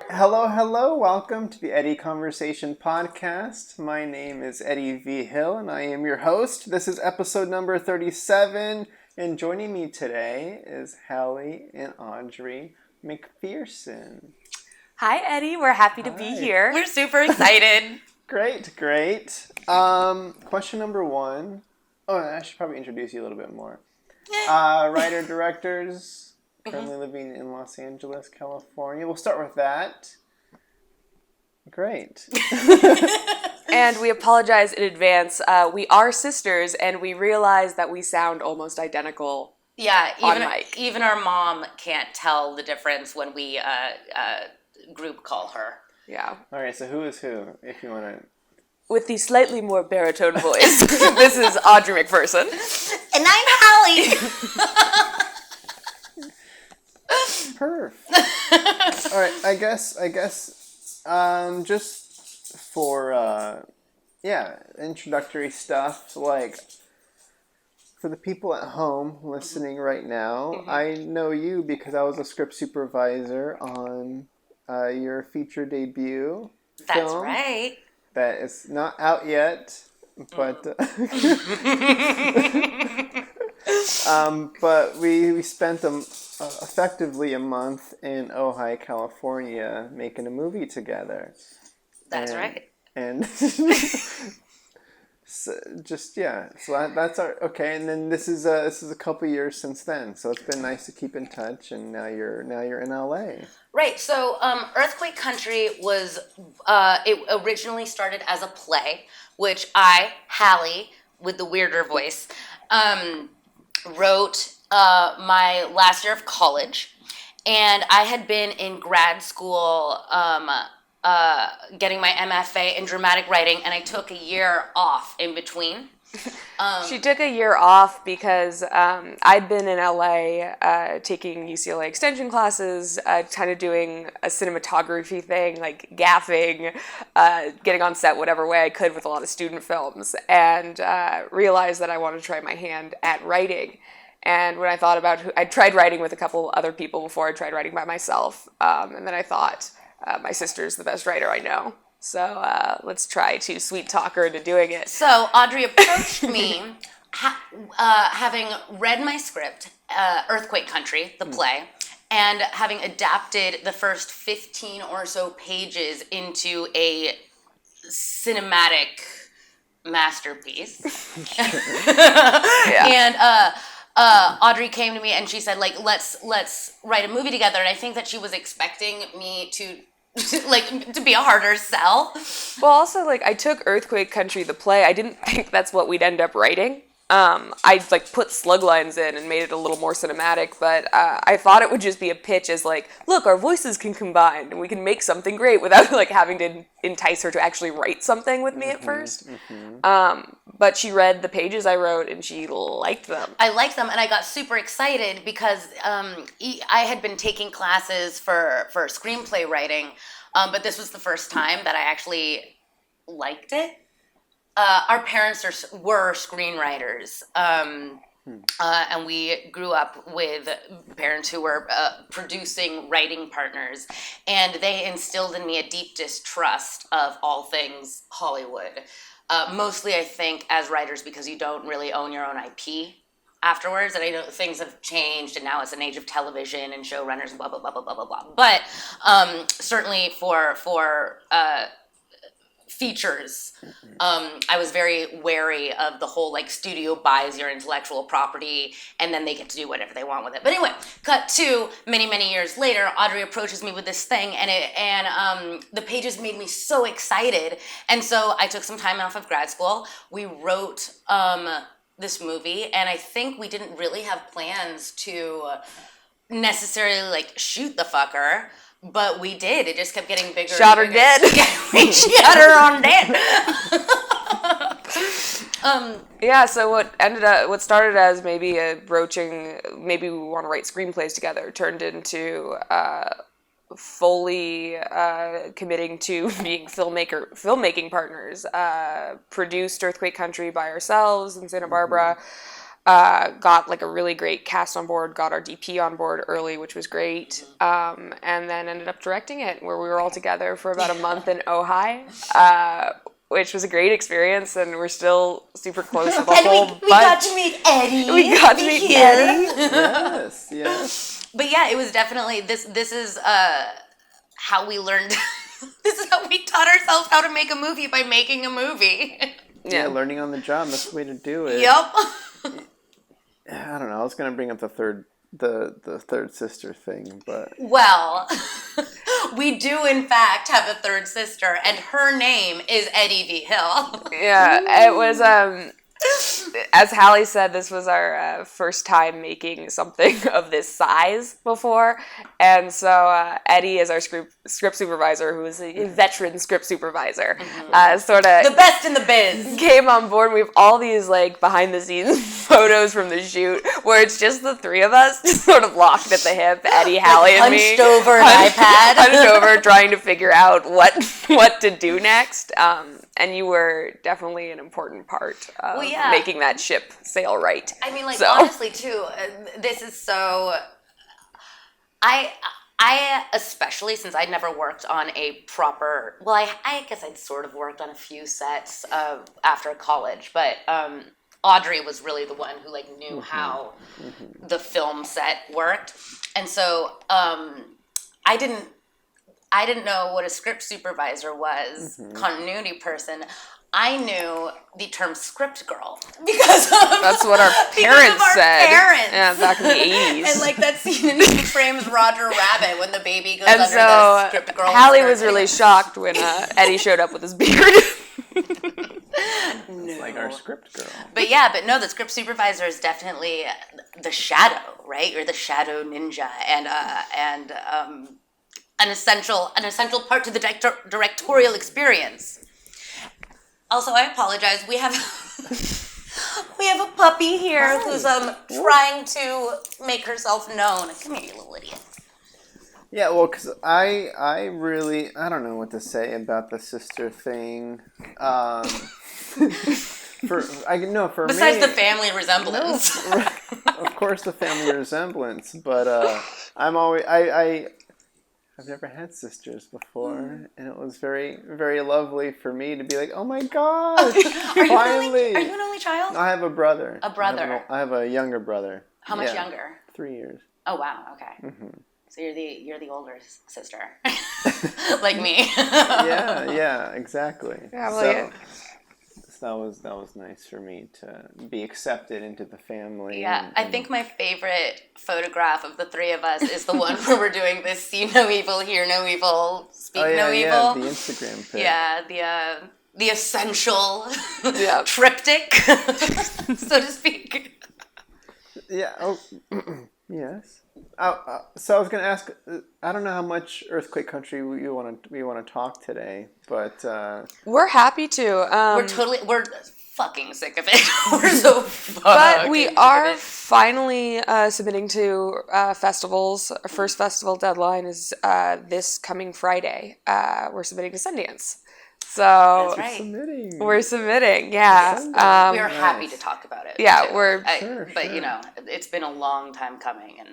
Hello, welcome to the Eddie Conversation Podcast. My name is Eddie V. Hill, and I am your host. This is episode number 37, and joining me today is Hallie and Audrey McPherson. Hi, Eddie. We're happy to be here. We're super excited. Great. Question number one. Oh, I should probably introduce you a little bit more. Writer-directors, currently living in Los Angeles, California. We'll start with that. Great. And we apologize in advance. We are sisters, and we realize that we sound almost identical. Yeah, on mic. Even our mom can't tell the difference when we group call her. Yeah. All right, so who is who, if you want to... With the slightly more baritone voice, this is Audrey McPherson. And I'm Hallie. Perf. All right, I guess, just for, introductory stuff, like, for the people at home listening right now, I know you because I was a script supervisor on your feature debut That's film. right. That is not out yet, but but we spent effectively a month in Ojai, California, making a movie together. That's right. And so that's our okay. And then this is a couple years since then, so it's been nice to keep in touch. And now you're in LA. Right, so Earthquake Country was, it originally started as a play, which I, Hallie, with the weirder voice, wrote my last year of college. And I had been in grad school getting my MFA in dramatic writing, and I took a year off in between. She took a year off because I'd been in LA taking UCLA extension classes, kind of doing a cinematography thing, like gaffing, getting on set whatever way I could with a lot of student films, and realized that I wanted to try my hand at writing. And when I thought about I tried writing with a couple other people before I tried writing by myself, and then I thought, my sister's the best writer I know. So let's try to sweet talk her into doing it. So Audrey approached me, having read my script, Earthquake Country, the play, and having adapted the first 15 or so pages into a cinematic masterpiece. And Audrey came to me and she said, like, let's write a movie together. And I think that she was expecting me to be a harder sell. Well, also, I took Earthquake Country, the play. I didn't think that's what we'd end up writing. I put slug lines in and made it a little more cinematic, but I thought it would just be a pitch as look, our voices can combine and we can make something great without having to entice her to actually write something with me at first. But she read the pages I wrote and she liked them. I liked them, and I got super excited because I had been taking classes for screenplay writing, but this was the first time that I actually liked it. Our parents were screenwriters, and we grew up with parents who were producing writing partners, and they instilled in me a deep distrust of all things Hollywood. Mostly, I think, as writers, because you don't really own your own IP afterwards, and I know things have changed, and now it's an age of television and showrunners and blah, blah, blah, blah, blah, blah, blah. But certainly for features, I was very wary of the whole studio buys your intellectual property and then they get to do whatever they want with it. But anyway, cut to many years later, Audrey approaches me with this thing, and the pages made me so excited, and so I took some time off of grad school. We wrote this movie, and I think we didn't really have plans to necessarily shoot the fucker. But we did. It just kept getting bigger. Shot her dead. We shot her on dead. So what started as maybe maybe we want to write screenplays together, turned into fully committing to being filmmaking partners. Produced Earthquake Country by ourselves in Santa Barbara. got like a really great cast on board, got our DP on board early, which was great, and then ended up directing it, where we were all together for about a month in Ojai, which was a great experience, and we're still super close with the whole bunch. We got to meet Eddie. We got to meet Eddie. Yes, yes. But yeah, it was definitely this is how we learned. This is how we taught ourselves how to make a movie, by making a movie. Yeah, learning on the job. That's the way to do it. Yep. I don't know. I was gonna bring up the third sister thing, but well, we do in fact have a third sister, and her name is Eddie V. Hill. Yeah, it was. As Hallie said, this was our first time making something of this size before, and so Eddie is our script supervisor, who is a veteran script supervisor, sort of the best in the biz. Came on board. And we have all these like behind the scenes photos from the shoot where it's just the three of us, just sort of locked at the hip, Eddie, Hallie, and me, hunched over an iPad, hunched over, trying to figure out what to do next. And you were definitely an important part of making that ship sail right. I mean, like, honestly, too, this is so... I especially, since I'd never worked on a proper... Well, I guess I'd sort of worked on a few sets after college, but Audrey was really the one who, like, knew how the film set worked. And so I didn't know what a script supervisor was, continuity person. I knew the term script girl because of that's what our parents said. Parents. Yeah, back in the 80s. And like that scene in Who Framed Roger Rabbit when the baby goes under the script girl. Hallie was really shocked when Eddie showed up with his beard. It's like our script girl. But no, the script supervisor is definitely the shadow, right? You're the shadow ninja, and an essential part to the directorial experience. Also, I apologize. We have a puppy here who's trying to make herself known. Come here, you little idiot. Yeah, well, because I don't know what to say about the sister thing. For Besides me, the family resemblance. No, of course, the family resemblance, but I've never had sisters before, and it was very, very lovely for me to be like, oh my gosh, finally! Are you an only child? No, I have a brother. A brother. I have a younger brother. How much younger? 3 years. Oh wow, okay. So you're the older sister, like me. yeah, exactly. Yeah, well, So that was nice for me to be accepted into the family. Yeah, I think my favorite photograph of the three of us is the one where we're doing this see no evil, hear no evil, speak no evil. Yeah, the Instagram pic. Yeah, the essential triptych, so to speak. Yeah. Oh, yes. So I was going to ask. I don't know how much earthquake country we want to talk today, but we're happy to. We're fucking sick of it. We're so fucking. But we are finally submitting to festivals. Our first festival deadline is this coming Friday. We're submitting to Sundance. So that's right. We're submitting, yeah. We are happy to talk about it. Yeah, too. But you know, it's been a long time coming, and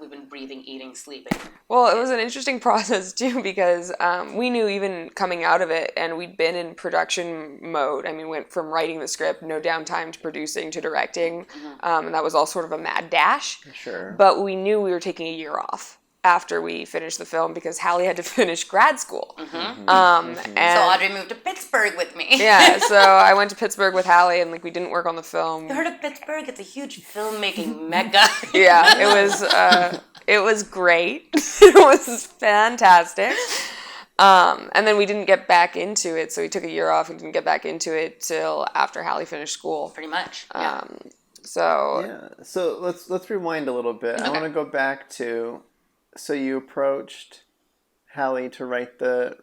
we've been breathing, eating, sleeping. Well, it was an interesting process too because we knew even coming out of it, and we'd been in production mode. I mean, went from writing the script, no downtime, to producing to directing, and that was all sort of a mad dash. Sure. But we knew we were taking a year off after we finished the film because Hallie had to finish grad school. And so Audrey moved to Pittsburgh with me. Yeah, so I went to Pittsburgh with Hallie, and like we didn't work on the film. You heard of Pittsburgh? It's a huge filmmaking mecca. Yeah, it was great. It was fantastic. And then we didn't get back into it, so we took a year off and didn't get back into it till after Hallie finished school. Pretty much. So let's rewind a little bit. Okay. I want to go back to. So you approached Hallie to write to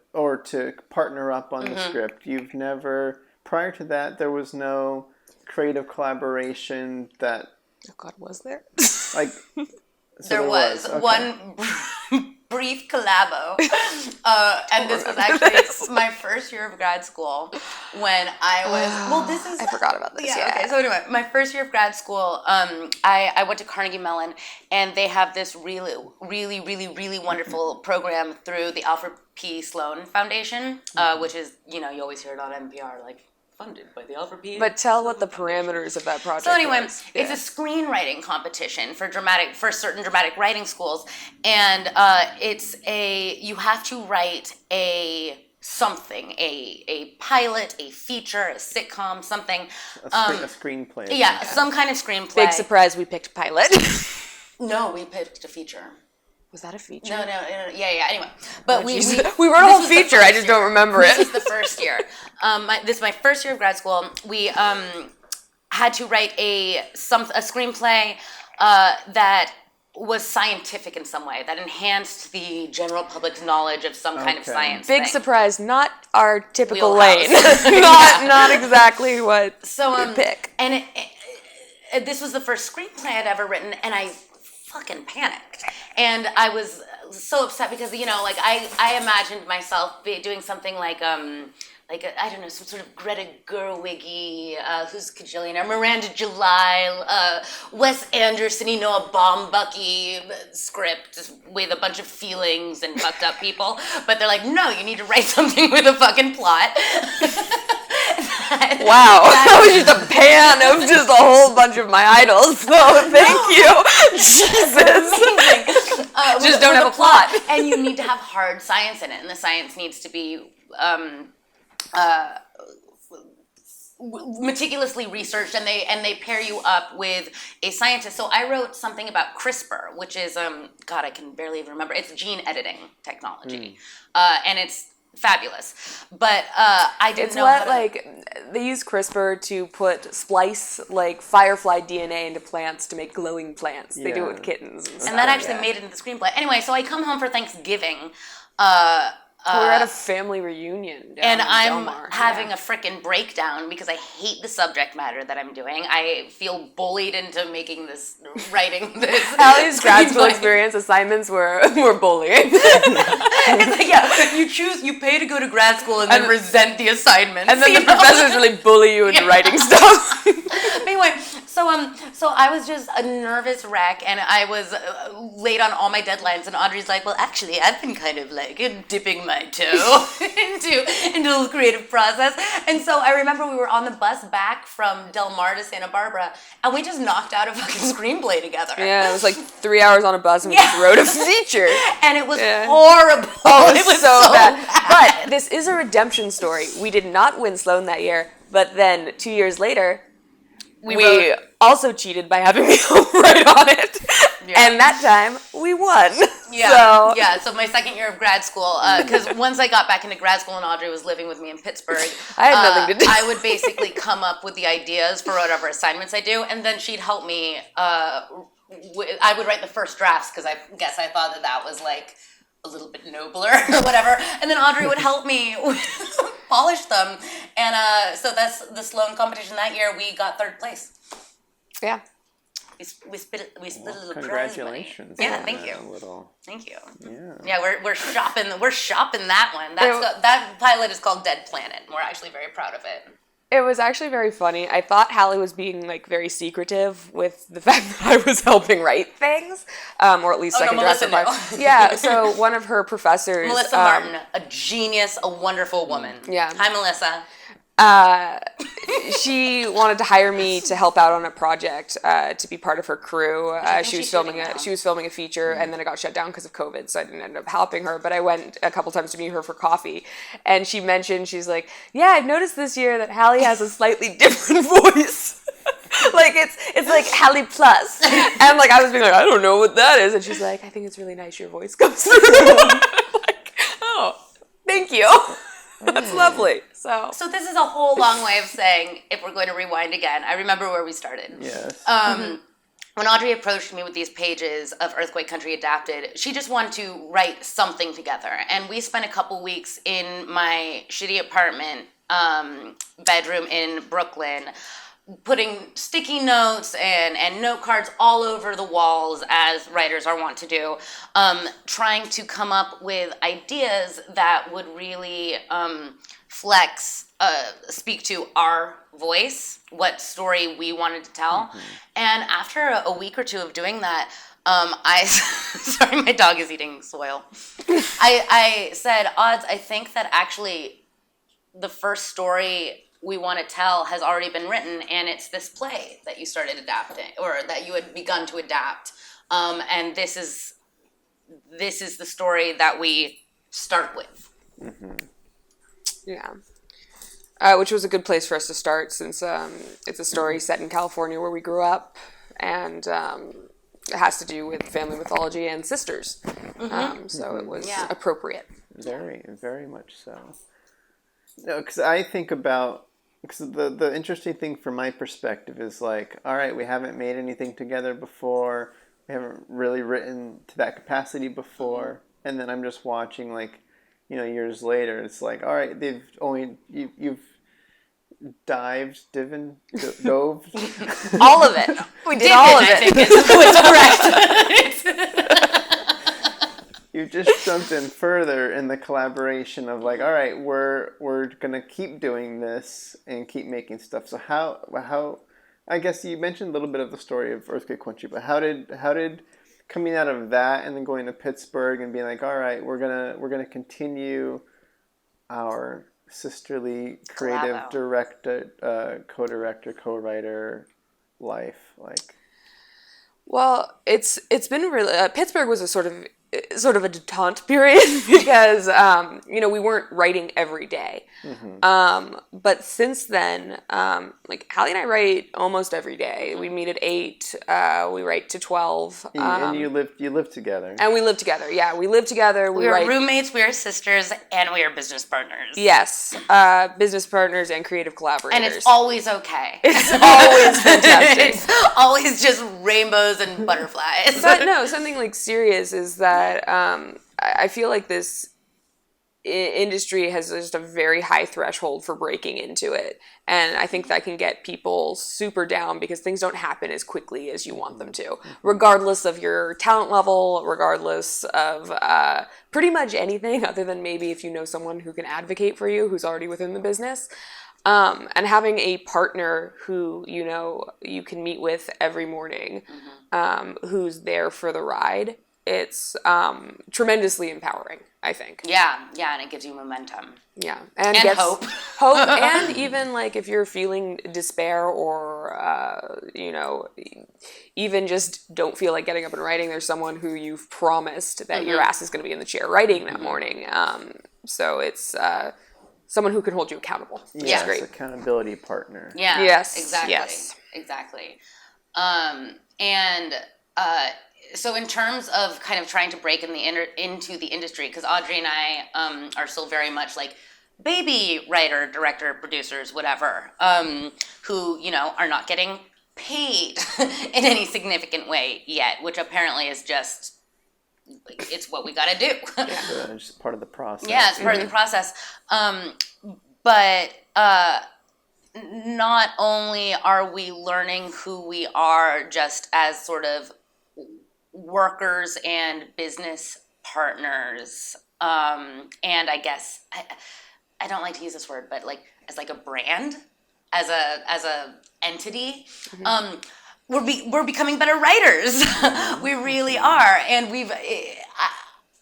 partner up on the script. You've never, prior to that, there was no creative collaboration that... Oh God, was there? Like... there was. Okay. One brief collabo. And this was actually my first year of grad school when I was, I forgot about this. Yeah. Okay. So anyway, my first year of grad school, I went to Carnegie Mellon, and they have this really, really, really, really wonderful program through the Alfred P. Sloan Foundation, which is, you always hear it on NPR, like, funded by the Alfred P. But tell what the parameters of that project So anyway, was. it's a screenwriting competition for certain dramatic writing schools, and you have to write a pilot, a feature, a sitcom, something. A screenplay. Yeah, some kind of screenplay. Big surprise, we picked pilot. No, we picked a feature. Was that a feature? No, yeah. Anyway, but we wrote a whole feature. I just don't remember it. This was the first year. This is my first year of grad school. We had to write a screenplay that was scientific in some way, that enhanced the general public's knowledge of some kind of science. Big thing. Surprise, not our typical Wheelhouse. lane. not exactly what we pick. And this was the first screenplay I'd ever written, and I fucking panicked. And I was so upset because, I imagined myself doing something like I don't know, some sort of Greta Gerwig-y, who's a Kajillionaire, Miranda July, Wes Anderson, a Baumbach-y script with a bunch of feelings and fucked up people. But they're like, no, you need to write something with a fucking plot. Wow, that was just a pan of just a whole bunch of my idols. So thank you, Jesus. Just don't have a plot, and you need to have hard science in it, and the science needs to be meticulously researched, and they pair you up with a scientist. So I wrote something about CRISPR, which is God, I can barely even remember. It's gene editing technology, and it's fabulous. But I didn't know. It's what they use CRISPR to splice firefly DNA into plants to make glowing plants. They do it with kittens, and that actually made it into the screenplay. Anyway, so I come home for Thanksgiving. We're at a family reunion down and in I'm Delmar. having a frickin' breakdown because I hate the subject matter that I'm doing. I feel bullied into writing this. Hallie's grad school experience assignments were bullying. It's like, you pay to go to grad school and then resent the assignments. And then the professors really bully you into writing stuff. Anyway, so I was just a nervous wreck, and I was late on all my deadlines, and Audrey's like, well, actually, I've been kind of dipping my toe into the creative process. And so I remember we were on the bus back from Del Mar to Santa Barbara, and we just knocked out a fucking screenplay together. Yeah, it was 3 hours on a bus, and we just wrote a feature. And it was horrible. Oh, it was so bad. But this is a redemption story. We did not win Sloan that year, but then 2 years later, we also cheated by having me write on it. Yeah. And that time, we won. Yeah. So my second year of grad school, because once I got back into grad school and Audrey was living with me in Pittsburgh, I had nothing to do. I would basically come up with the ideas for whatever assignments I do, and then she'd help me. I would write the first drafts because I guess I thought that was a little bit nobler or whatever, and then Audrey would help me polish them, and so that's the Sloan competition that year. We got third place. Yeah. We split a little. Congratulations! Yeah, thank you. Thank you. Yeah, we're shopping that one. That pilot is called Dead Planet, and we're actually very proud of it. It was actually very funny. I thought Hallie was being very secretive with the fact that I was helping write things, or at least second draft. Yeah. So one of her professors, Melissa Martin, a genius, a wonderful woman. Yeah. Hi, Melissa. She wanted to hire me to help out on a project to be part of her crew. She was filming a feature, and then it got shut down because of COVID, so I didn't end up helping her. But I went a couple times to meet her for coffee, and she mentioned, she's like, "Yeah, I've noticed this year that Hallie has a slightly different voice." It's like Hallie Plus, and I was being like, "I don't know what that is," and she's like, "I think it's really nice your voice comes through." Oh, thank you. That's lovely. So this is a whole long way of saying, if we're going to rewind again, I remember where we started. Yes. When Audrey approached me with these pages of Earthquake Country Adapted, she just wanted to write something together. And we spent a couple weeks in my shitty apartment bedroom in Brooklyn putting sticky notes and note cards all over the walls, as writers are wont to do, trying to come up with ideas that would really speak to our voice, what story we wanted to tell. Mm-hmm. And after a week or two of doing that, sorry, my dog is eating soil. I said, Odds, I think that actually the first story we want to tell has already been written, and it's this play that you started adapting, or that you had begun to adapt. And this is the story that we start with. Mm-hmm. Yeah. Which was a good place for us to start, since it's a story set in California where we grew up, and it has to do with family mythology and sisters. So it was appropriate. Very, very much so. No, because I think about, because the interesting thing from my perspective is like, all right, we haven't made anything together before. We haven't really written to that capacity before. And then I'm just watching, like, years later, it's like, all right, you've dove. All of it. We did all of it. I think is what's correct. You just jumped in further in the collaboration of like, all right, we're gonna keep doing this and keep making stuff. So how I guess you mentioned a little bit of the story of Earthquake Country, but how did coming out of that and then going to Pittsburgh and being like, all right, we're gonna continue our sisterly creative director, co-director, co-writer life, like? Well, it's been really Pittsburgh was a sort of a detente period because we weren't writing every day. Mm-hmm. But since then, like Hallie and I write almost every day. We meet at 8. We write to 12. And you live together. And we live together. Yeah, we live together. We are roommates. We are sisters, and we are business partners. Yes, business partners and creative collaborators. And it's always okay. It's always fantastic. It's always just rainbows and butterflies. But no, something like serious is that I feel like this industry has just a very high threshold for breaking into it. And I think that can get people super down because things don't happen as quickly as you want them to, regardless of your talent level, regardless of pretty much anything other than maybe if you know someone who can advocate for you, who's already within the business. And having a partner who, you can meet with every morning, who's there for the ride. It's tremendously empowering, I think. Yeah, and it gives you momentum. Yeah, and hope. Hope, and even like if you're feeling despair or even just don't feel like getting up and writing, there's someone who you've promised that your ass is going to be in the chair writing that morning. So it's someone who can hold you accountable. Yes, great. Accountability partner. Yeah. Yes. Exactly. Yes. Exactly. So in terms of kind of trying to break into the industry, because Audrey and I are still very much like baby writer, director, producers, whatever, who, are not getting paid in any significant way yet, which apparently is just, it's what we got to do. Yeah, it's just part of the process. Yeah, it's part of the process. But not only are we learning who we are just as sort of workers and business partners, and I guess I don't like to use this word, but like as like a brand, as a entity, we're becoming better writers. We really are, and we've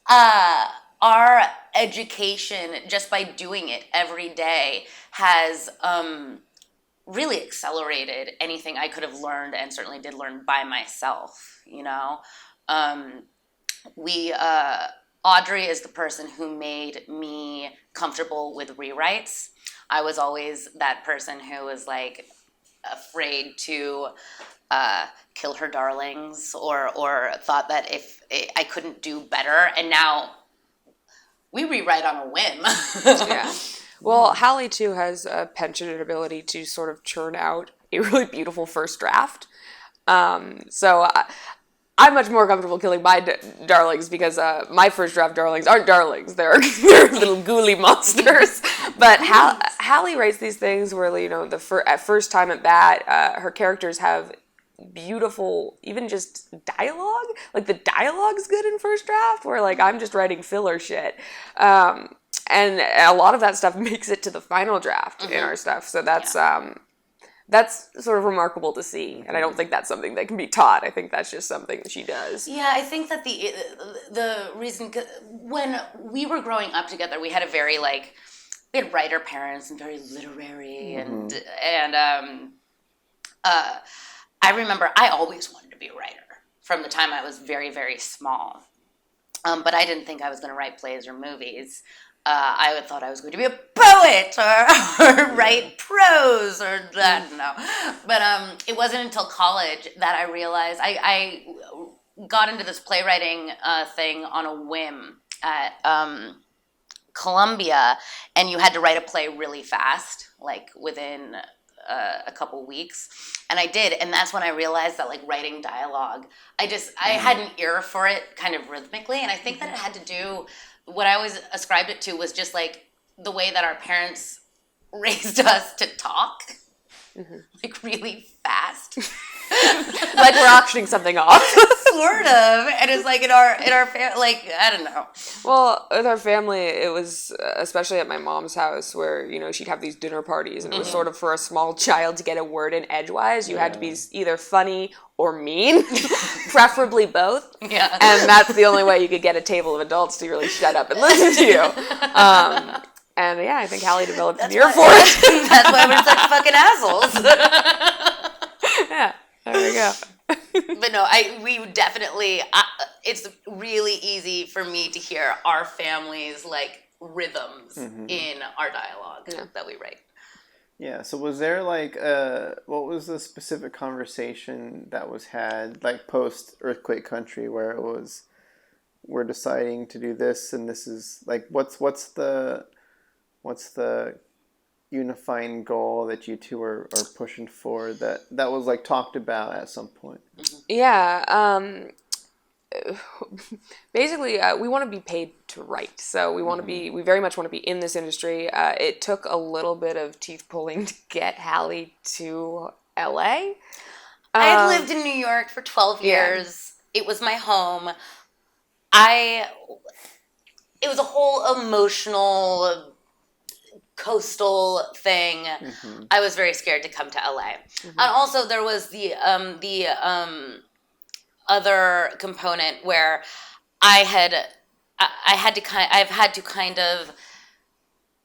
our education just by doing it every day has really accelerated anything I could have learned, and certainly did learn by myself. Audrey is the person who made me comfortable with rewrites. I was always that person who was like afraid to kill her darlings, or thought that if I couldn't do better, and now we rewrite on a whim. Yeah. Well, Hallie too has a penchant ability to sort of churn out a really beautiful first draft. So I'm much more comfortable killing my darlings because my first draft darlings aren't darlings. They're little ghouly monsters. But Hallie writes these things where, you know, at first time at bat, her characters have beautiful, even just dialogue. Like, the dialogue's good in first draft, where, like, I'm just writing filler shit. And a lot of that stuff makes it to the final draft in our stuff. So that's sort of remarkable to see, and I don't think that's something that can be taught. I think that's just something that she does. Yeah, I think that the reason, when we were growing up together, we had a very, like, we had writer parents and very literary, and I remember I always wanted to be a writer from the time I was very, very small, but I didn't think I was going to write plays or movies. I thought I was going to be a poet or write prose or I don't know. But it wasn't until college that I realized I got into this playwriting thing on a whim at Columbia, and you had to write a play really fast, like within a couple weeks, and I did, and that's when I realized that, like, writing dialogue, I had an ear for it kind of rhythmically, and I think that it had to do, what I always ascribed it to was just, like, the way that our parents raised us to talk, like, really fast. Like we're auctioning something off. Sort of. And it's like in our like, I don't know. Well, with our family, it was, especially at my mom's house, where, you know, she'd have these dinner parties, and it was sort of for a small child to get a word in edgewise. You had to be either funny or mean, preferably both. Yeah. And that's the only way you could get a table of adults to really shut up and listen to you. And yeah, I think Hallie developed an ear for it. That's why we're such fucking assholes. Yeah, there we go. But no, we definitely, it's really easy for me to hear our family's, like, rhythms in our dialogue that we write. Yeah, so was there, like, what was the specific conversation that was had, like, post-Earthquake Country, where it was, we're deciding to do this, and this is, like, what's the unifying goal that you two are pushing for that was, like, talked about at some point? Yeah, basically, we want to be paid to write. So we very much want to be in this industry. It took a little bit of teeth pulling to get Hallie to LA. I had lived in New York for 12 years. It was my home. It was a whole emotional, coastal thing. I was very scared to come to LA. And also there was the other component where I've had to kind of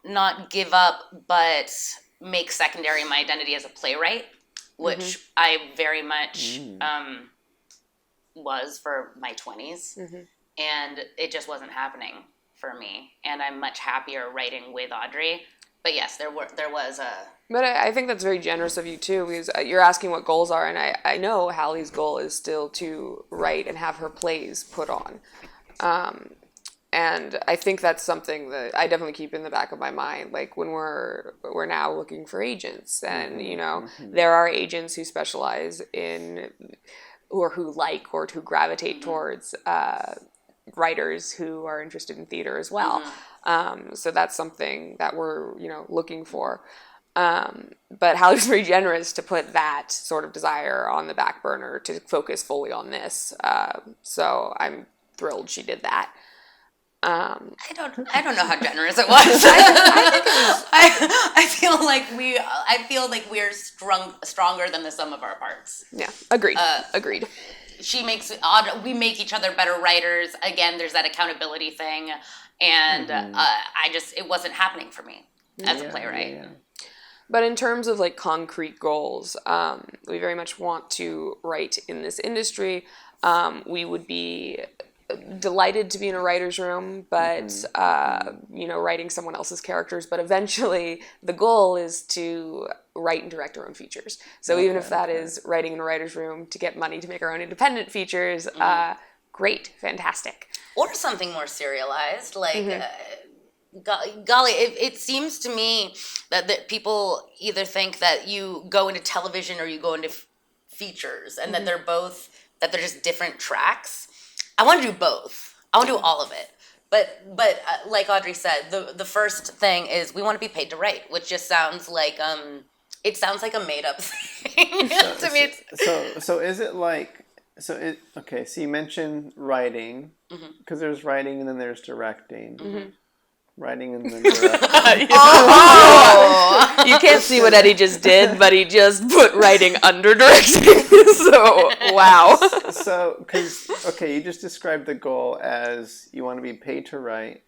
not give up, but make secondary my identity as a playwright, which I very much was for my 20s, and it just wasn't happening for me. And I'm much happier writing with Audrey. But yes, there was a... But I think that's very generous of you, too, because you're asking what goals are, and I know Hallie's goal is still to write and have her plays put on. And I think that's something that I definitely keep in the back of my mind, like when we're now looking for agents, and, you know, there are agents who specialize in, or who like, or who gravitate towards writers who are interested in theater as well. So that's something that we're, you know, looking for. But Hallie's very generous to put that sort of desire on the back burner to focus fully on this. So I'm thrilled she did that. I don't know how generous it was. I feel like we're stronger than the sum of our parts. Yeah, agreed. Agreed. We make each other better writers. Again, there's that accountability thing, and it wasn't happening for me as a playwright. Yeah. But in terms of, like, concrete goals, we very much want to write in this industry. We would be delighted to be in a writer's room, but, you know, writing someone else's characters. But eventually the goal is to write and direct our own features. So even if that is writing in a writer's room to get money to make our own independent features, great, fantastic. Or something more serialized, like... golly, it seems to me that people either think that you go into television or you go into features, and that they're both that they're just different tracks. I want to do both. I want to do all of it. But like Audrey said, the first thing is we want to be paid to write, which just sounds like it sounds like a made up thing to me. So is it like okay? So you mentioned writing because there's writing and then there's directing. Mm-hmm. Writing and then directing. Oh! You can't see what Eddie just did, but he just put writing under directing. So, wow. So, because, okay, you just described the goal as you want to be paid to write,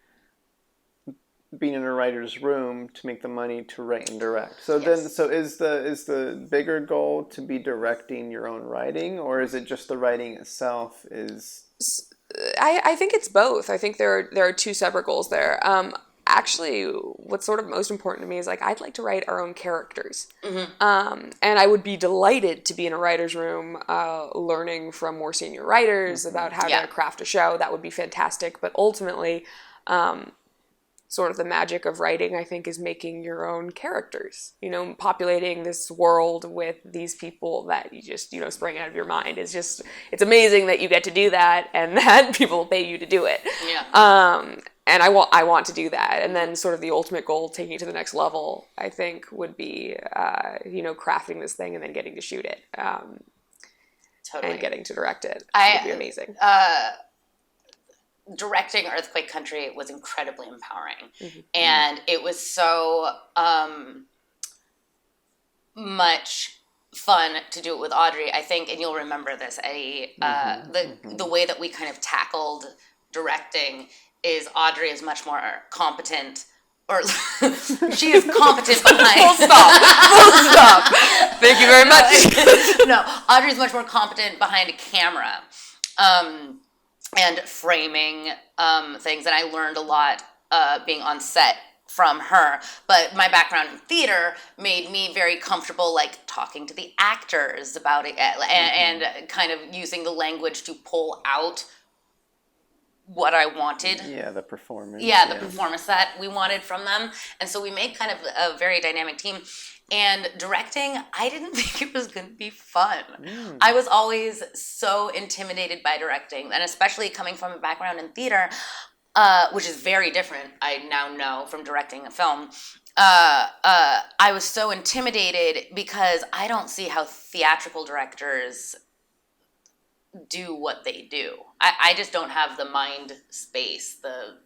being in a writer's room to make the money to write and direct. So then, so is the bigger goal to be directing your own writing, or is it just the writing itself is... I think it's both. I think there are two separate goals there. Actually, what's sort of most important to me is like I'd like to write our own characters, and I would be delighted to be in a writer's room, learning from more senior writers about how to craft a show. That would be fantastic. But ultimately, sort of the magic of writing, I think, is making your own characters. You know, populating this world with these people that you just, spring out of your mind. It's amazing that you get to do that and that people pay you to do it. Yeah. And I want to do that. And then sort of the ultimate goal, taking it to the next level, I think would be, crafting this thing and then getting to shoot it. Totally. And getting to direct it. It would be amazing. Directing Earthquake Country was incredibly empowering. Mm-hmm. And it was so much fun to do it with Audrey, I think, and you'll remember this, Eddie, the way that we kind of tackled directing is Audrey is much more competent, or she is competent behind... Full stop. Thank you very much. No, Audrey's much more competent behind a camera. And framing things, and I learned a lot being on set from her. But my background in theater made me very comfortable, like talking to the actors about it, and kind of using the language to pull out what I wanted. Yeah, the performance. Yeah, the performance that we wanted from them, and so we made kind of a very dynamic team. And directing, I didn't think it was going to be fun. I was always so intimidated by directing, and especially coming from a background in theater, which is very different, I now know, from directing a film. I was so intimidated because I don't see how theatrical directors do what they do. I just don't have the mind space, the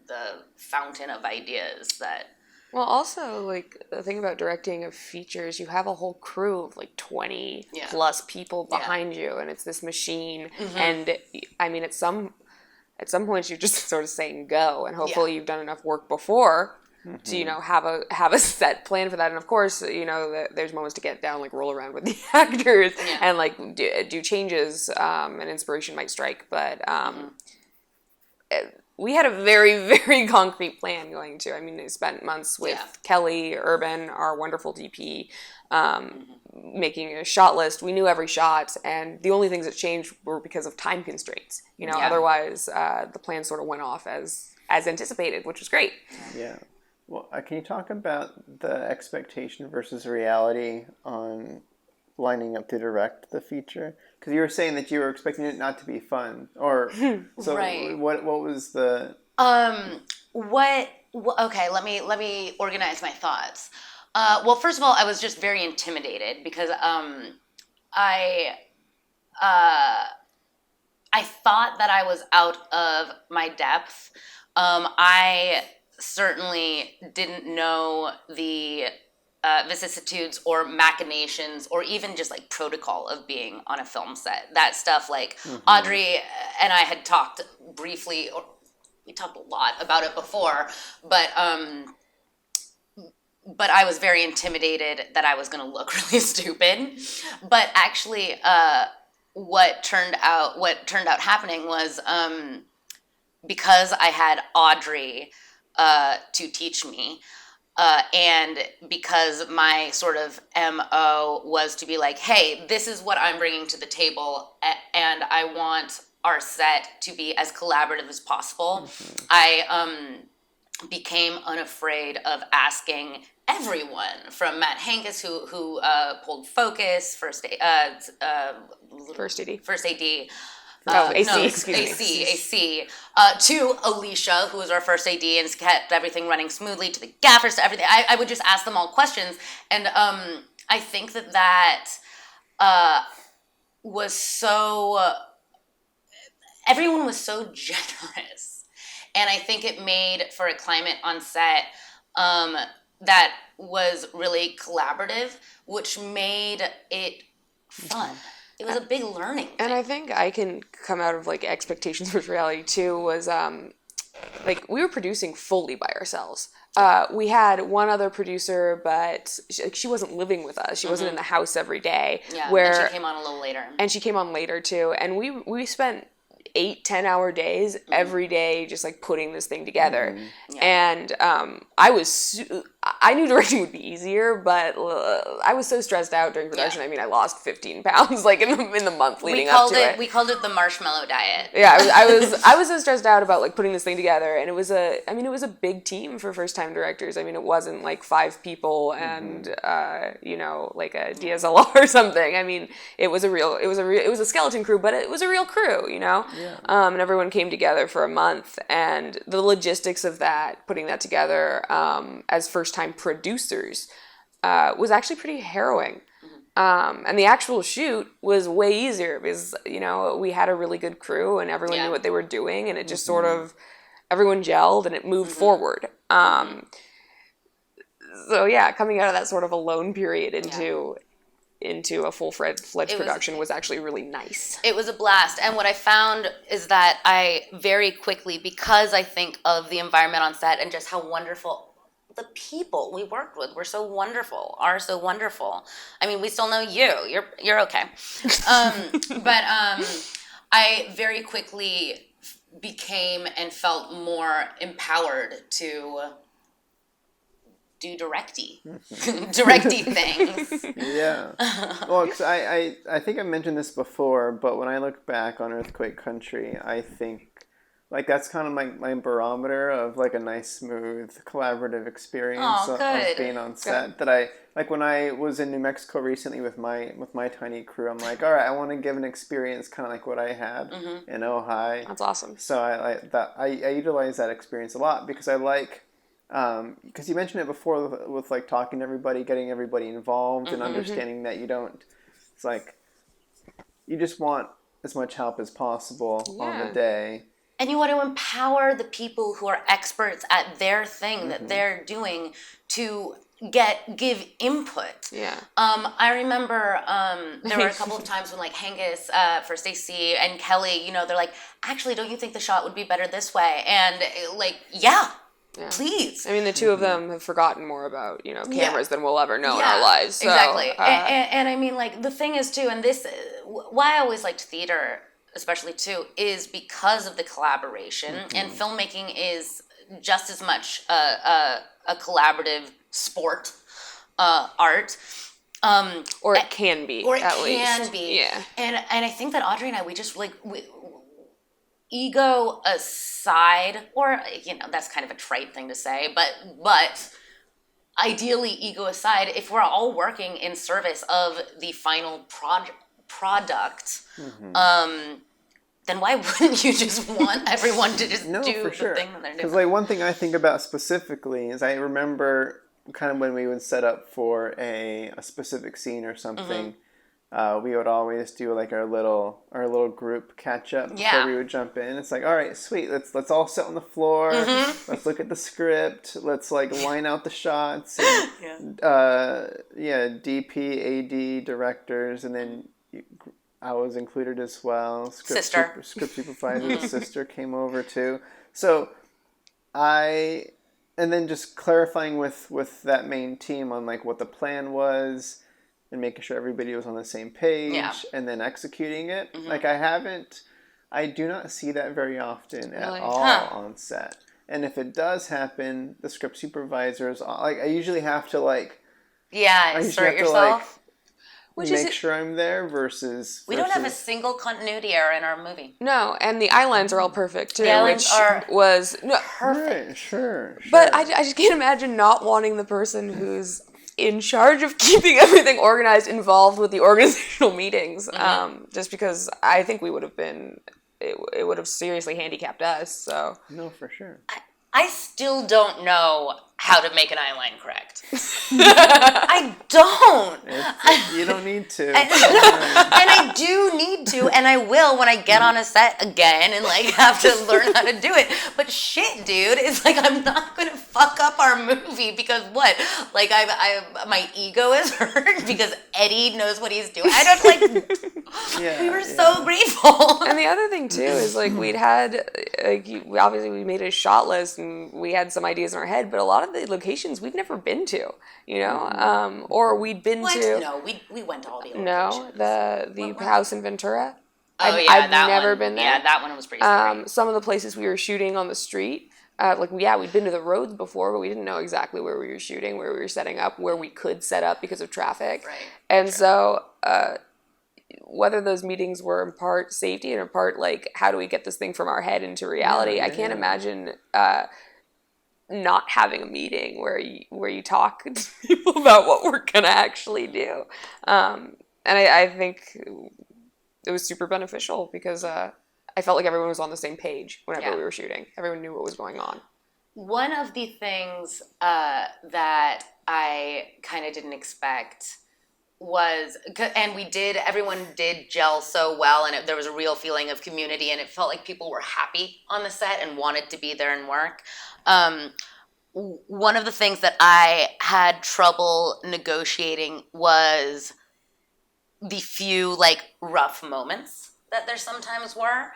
fountain of ideas that... Well, also, like, the thing about directing of features, you have a whole crew of, like, 20 plus people behind you, and it's this machine, and, I mean, at some points you're just sort of saying go, and hopefully you've done enough work before to, have a set plan for that, and of course, there's moments to get down, like, roll around with the actors, and, like, do changes, and inspiration might strike, but, we had a very, very concrete plan going to. I mean, I spent months with Kelly Urban, our wonderful DP, making a shot list. We knew every shot, and the only things that changed were because of time constraints. Otherwise, the plan sort of went off as anticipated, which was great. Yeah. Well, can you talk about the expectation versus reality on lining up to direct the feature? Because you were saying that you were expecting it not to be fun, or so. Right. What was the? Okay, let me organize my thoughts. Well, first of all, I was just very intimidated because I thought that I was out of my depth. I certainly didn't know the vicissitudes or machinations or even just like protocol of being on a film set. That stuff, like Audrey and I had talked briefly, or we talked a lot about it before, but I was very intimidated that I was going to look really stupid. But actually, what turned out happening was because I had Audrey to teach me. And because my sort of MO was to be like, hey, this is what I'm bringing to the table, and I want our set to be as collaborative as possible, I became unafraid of asking everyone, from Matt Hankus, who pulled Focus, First AD, AC, no, excuse me. AC. To Alicia, who was our first AD and kept everything running smoothly, to the gaffers, to everything. I would just ask them all questions. And I think that was so... everyone was so generous. And I think it made for a climate on set that was really collaborative, which made it fun. It was a big learning thing. And I think I can come out of like expectations versus reality too. Was like we were producing fully by ourselves. We had one other producer, but she wasn't living with us. She wasn't in the house every day. Yeah, where, and she came on a little later. And she came on later too. And we spent 8-10 hour days every day just like putting this thing together. And I knew directing would be easier, but I was so stressed out during production. I mean, I lost 15 pounds like in the month leading up to it. We called it the marshmallow diet. Yeah, I was so stressed out about like putting this thing together, and it was a big team for first time directors. I mean, it wasn't like 5 people and like a DSLR or something. I mean, it was a skeleton crew, but it was a real crew, Yeah. And everyone came together for a month, and the logistics of that, putting that together as first time producers was actually pretty harrowing. And the actual shoot was way easier because, we had a really good crew and everyone knew what they were doing, and it just sort of, everyone gelled and it moved forward. So yeah, coming out of that sort of alone period into a full-fledged production was actually really nice. It was a blast. And what I found is that I very quickly, because I think of the environment on set and just how wonderful the people we worked with are so wonderful. I mean, we still know you. You're okay. But I very quickly became and felt more empowered to do directy things. Yeah. Well, because I think I mentioned this before, but when I look back on Earthquake Country, I think like that's kind of my barometer of like a nice, smooth, collaborative experience of being on set. That I like when I was in New Mexico recently with my tiny crew. I'm like, all right, I want to give an experience kind of like what I had in Ojai. That's awesome. So I utilize that experience a lot because I like. Because you mentioned it before with like talking to everybody, getting everybody involved, and understanding that it's like you just want as much help as possible on the day. And you want to empower the people who are experts at their thing that they're doing to give input. Yeah. I remember there were a couple of times when like Hengis, for Stacey and Kelly, they're like, actually, don't you think the shot would be better this way? And like, yeah. Please. I mean, the two of them have forgotten more about, cameras than we'll ever know in our lives. So, exactly. And I mean, like, the thing is, too, and this, why I always liked theater, especially, too, is because of the collaboration. And filmmaking is just as much a collaborative sport, art. Or it can be, at least. Or it can be. Yeah. And I think that Audrey and I, we just, like... ego aside, or that's kind of a trite thing to say, but ideally ego aside, if we're all working in service of the final product, then why wouldn't you just want everyone to just do the thing that they're doing? Because like one thing I think about specifically is I remember kind of when we would set up for a specific scene or something. We would always do like our little group catch up before we would jump in. It's like, all right, sweet. Let's all sit on the floor. Let's look at the script. Let's like line out the shots. And, DP, AD, directors, and then I was included as well. Script supervisor, the sister came over too. So and then just clarifying with that main team on like what the plan was. And making sure everybody was on the same page, and then executing it. Like I do not see that very often at all on set. And if it does happen, the script supervisors, like I usually have to like, insert yourself. Make sure I'm there versus... We don't have a single continuity error in our movie. No, and the eye lines are all perfect too. The eye lines are perfect. Sure. But I just can't imagine not wanting the person who's in charge of keeping everything organized, involved with the organizational meetings, just because I think we would have been it would have seriously handicapped us. So No, for sure. I still don't know how to make an eyeline correct. I don't. You don't need to. And I do need to, and I will when I get on a set again and like have to learn how to do it. But shit, dude, it's like I'm not gonna fuck up our movie because what? Like my ego is hurt because Eddie knows what he's doing. I don't like. We were so grateful. And the other thing too is like we'd had obviously we made a shot list and we had some ideas in our head, but a lot of the locations we've never been to, you know, or we'd been to. No, we went to all the locations. No, the house in Ventura. Oh I've never been there. Yeah, that one was pretty scary. Some of the places we were shooting on the street, we'd been to the roads before, but we didn't know exactly where we were shooting, where we were setting up, where we could set up because of traffic. Right. And so, whether those meetings were in part safety and in part like how do we get this thing from our head into reality, I can't imagine not having a meeting where you talk to people about what we're gonna actually do. And I think it was super beneficial because I felt like everyone was on the same page whenever we were shooting. Everyone knew what was going on. One of the things that I kind of didn't expect was, and everyone did gel so well, and there was a real feeling of community, and it felt like people were happy on the set and wanted to be there and work. One of the things that I had trouble negotiating was the few like rough moments that there sometimes were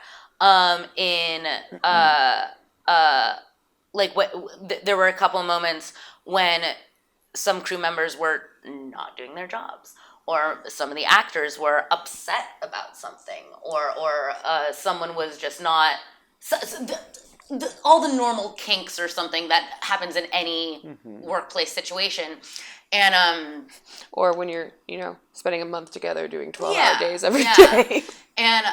there were a couple of moments when some crew members were not doing their jobs, or some of the actors were upset about something, or someone was just not all the normal kinks or something that happens in any workplace situation. And or when you're spending a month together doing 12-hour days every day. And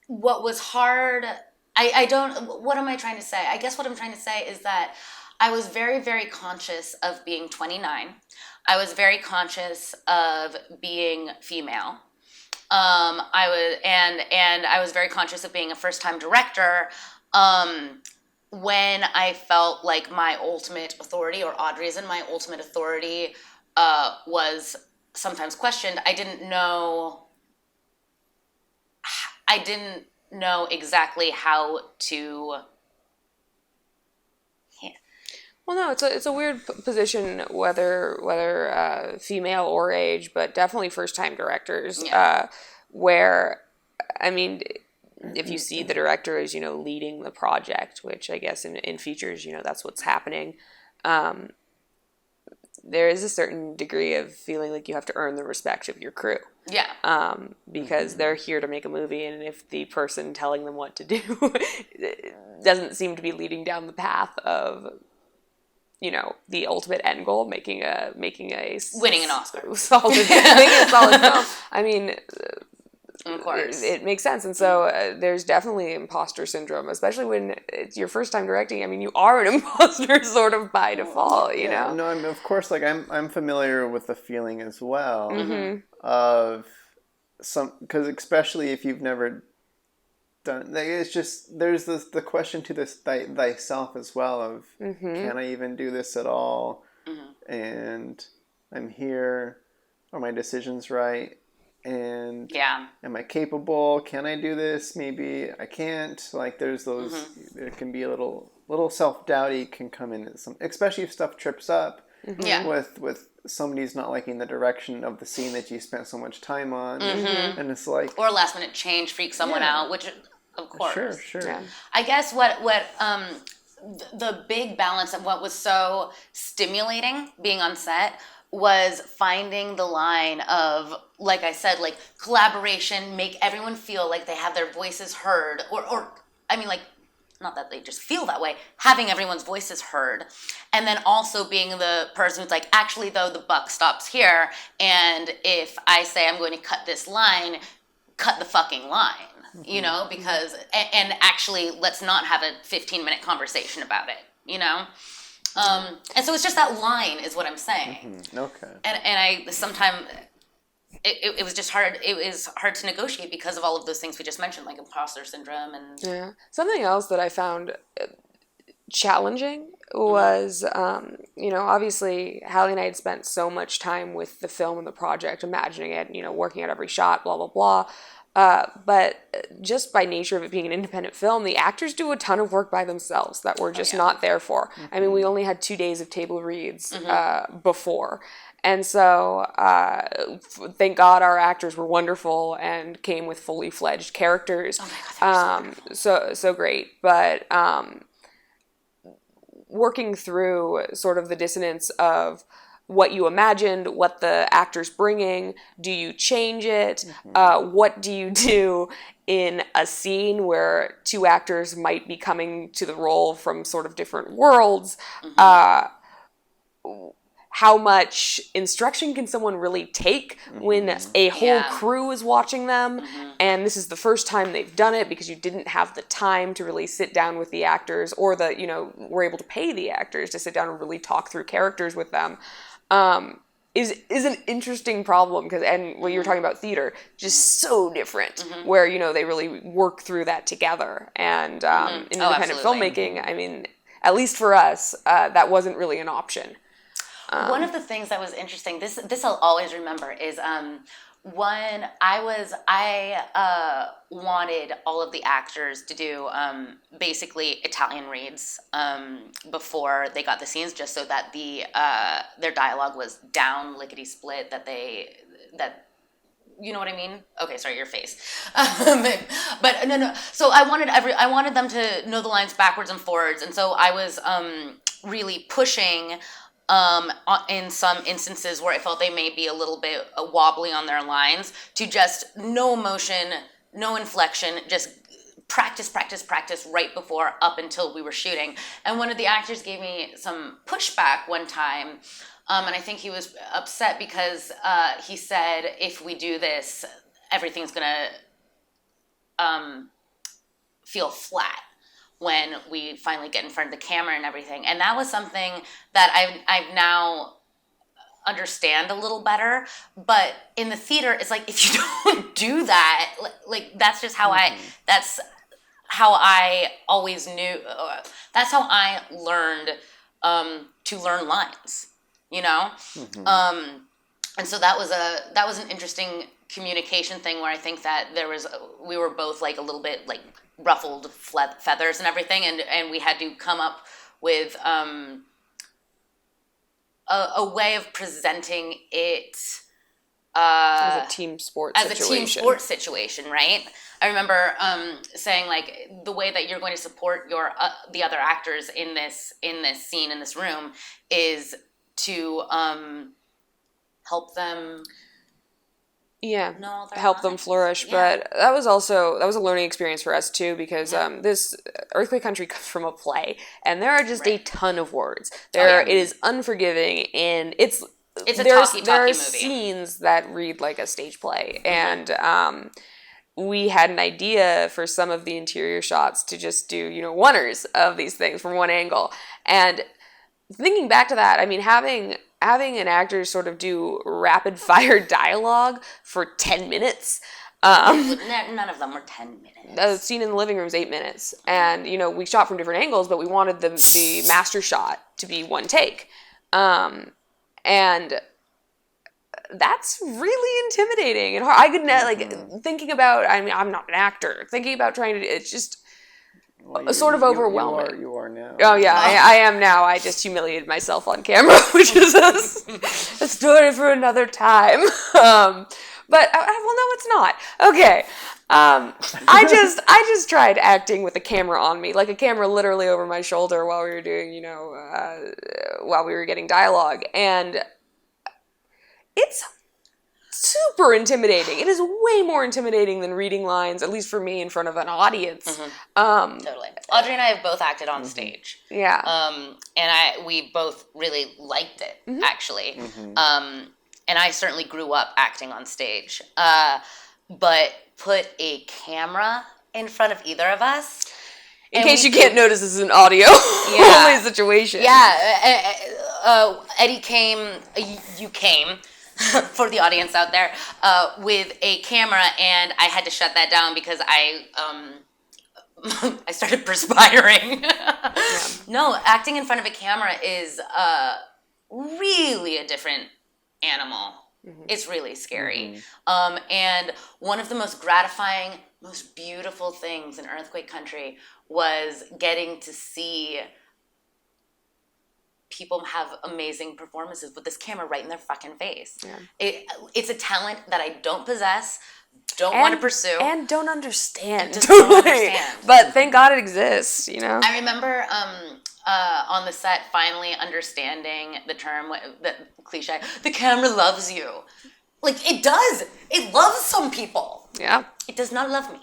what was hard, what am I trying to say? I guess what I'm trying to say is that I was very, very conscious of being 29. I was very conscious of being female. I was very conscious of being a first-time director. When I felt like my ultimate authority, or Audrey's and my ultimate authority, was sometimes questioned, I didn't know exactly how to. Well, no, it's a weird position, whether female or age, but definitely first-time directors, where, I mean, if you see the director as, leading the project, which I guess in features, that's what's happening, there is a certain degree of feeling like you have to earn the respect of your crew. Yeah. Because they're here to make a movie, and if the person telling them what to do doesn't seem to be leading down the path of the ultimate end goal, making a winning an Oscar, making a solid film. I mean, of course, it makes sense, and so there's definitely imposter syndrome, especially when it's your first time directing. I mean, you are an imposter sort of by default, you know. No, I mean, of course, like I'm familiar with the feeling as well of because especially if you've never done, like, it's just there's the question to this thyself as well of can I even do this at all, and I'm here, are my decisions right, and am I capable, can I do this, maybe I can't, like there's those there can be a little self-doubt can come in, especially if stuff trips up with somebody's not liking the direction of the scene that you spent so much time on, and it's like, or last minute change freaks someone out, which of course. Sure. Yeah. I guess what the big balance of what was so stimulating being on set was finding the line of, like I said, like collaboration, make everyone feel like they have their voices heard, or I mean, like, not that they just feel that way, having everyone's voices heard, and then also being the person who's like, actually though, the buck stops here, and if I say I'm going to cut this line, cut the fucking line. Because, and actually, let's not have a 15-minute conversation about it, And so it's just that line is what I'm saying. Okay. And I sometimes, it was just hard. It was hard to negotiate because of all of those things we just mentioned, like imposter syndrome and Yeah. Something else that I found challenging was, obviously Hallie and I had spent so much time with the film and the project, imagining it, working at every shot, blah, blah, blah. But just by nature of it being an independent film, the actors do a ton of work by themselves that we're just not there for. Mm-hmm. I mean, we only had 2 days of table reads before. And so, thank God our actors were wonderful and came with fully fledged characters. Oh my God, so great. But working through sort of the dissonance of what you imagined, what the actor's bringing, do you change it? What do you do in a scene where 2 actors might be coming to the role from sort of different worlds? How much instruction can someone really take when a whole crew is watching them? And this is the first time they've done it because you didn't have the time to really sit down with the actors, or were able to pay the actors to sit down and really talk through characters with them. Is an interesting problem and when you were talking about theater, just so different where, they really work through that together. And in independent filmmaking, I mean, at least for us, that wasn't really an option. One of the things that was interesting, this I'll always remember, is when I wanted all of the actors to do basically Italian reads before they got the scenes, just so that their dialogue was down lickety split, that you know what I mean? Okay, sorry, your face. But no. So I wanted them to know the lines backwards and forwards, and so I was really pushing. In some instances where I felt they may be a little bit wobbly on their lines, to just no emotion, no inflection, just practice right before, up until we were shooting. And one of the actors gave me some pushback one time, and I think he was upset because he said, if we do this, everything's gonna feel flat when we finally get in front of the camera and everything. And that was something that I've now understand a little better. But in the theater, it's like, if you don't do that, like that's just how that's how I always knew, that's how I learned to learn lines, and so that was an interesting communication thing, where I think that we were both like a little bit like ruffled feathers and everything, and we had to come up with a way of presenting it as a team sports situation, right? I remember saying, like, the way that you're going to support your the other actors in this scene, in this room, is to help them help them flourish. But that was a learning experience for us too, because this Earthquake Country comes from a play, and there are just a ton of words. It is unforgiving, and it's a talky movie. Scenes that read like a stage play, and we had an idea for some of the interior shots to just do oneers of these things from one angle. And thinking back to that, I mean, having an actor sort of do rapid fire dialogue for 10 minutes. None of them were 10 minutes. The scene in the living room is 8 minutes. And, we shot from different angles, but we wanted the master shot to be one take. And that's really intimidating and hard. I could thinking about, I mean, I'm not an actor. Thinking about trying to, it's just sort of overwhelming. You are now. Oh yeah, I am now. I just humiliated myself on camera, which is a story for another time. But well, no, it's not. Okay. I just tried acting with a camera on me, like a camera literally over my shoulder while we were doing, while we were getting dialogue, and it's super intimidating. It is way more intimidating than reading lines, at least for me, in front of an audience. Totally. Audrey and I have both acted on stage. Yeah. And we both really liked it, actually. And I certainly grew up acting on stage. But put a camera in front of either of us. In case you can't notice, this is an audio only situation. Yeah. Eddie came, you came. for the audience out there, with a camera, and I had to shut that down because I started perspiring. No, acting in front of a camera is really a different animal. It's really scary. And one of the most gratifying, most beautiful things in earthquake country was getting to see people have amazing performances with this camera right in their fucking face. It's a talent that I don't possess, don't want to pursue, and don't understand. Just don't understand. But thank God it exists, you know. I remember on the set finally understanding the term, the cliche, the camera loves you. Like, it does. It loves some people. Yeah. It does not love me.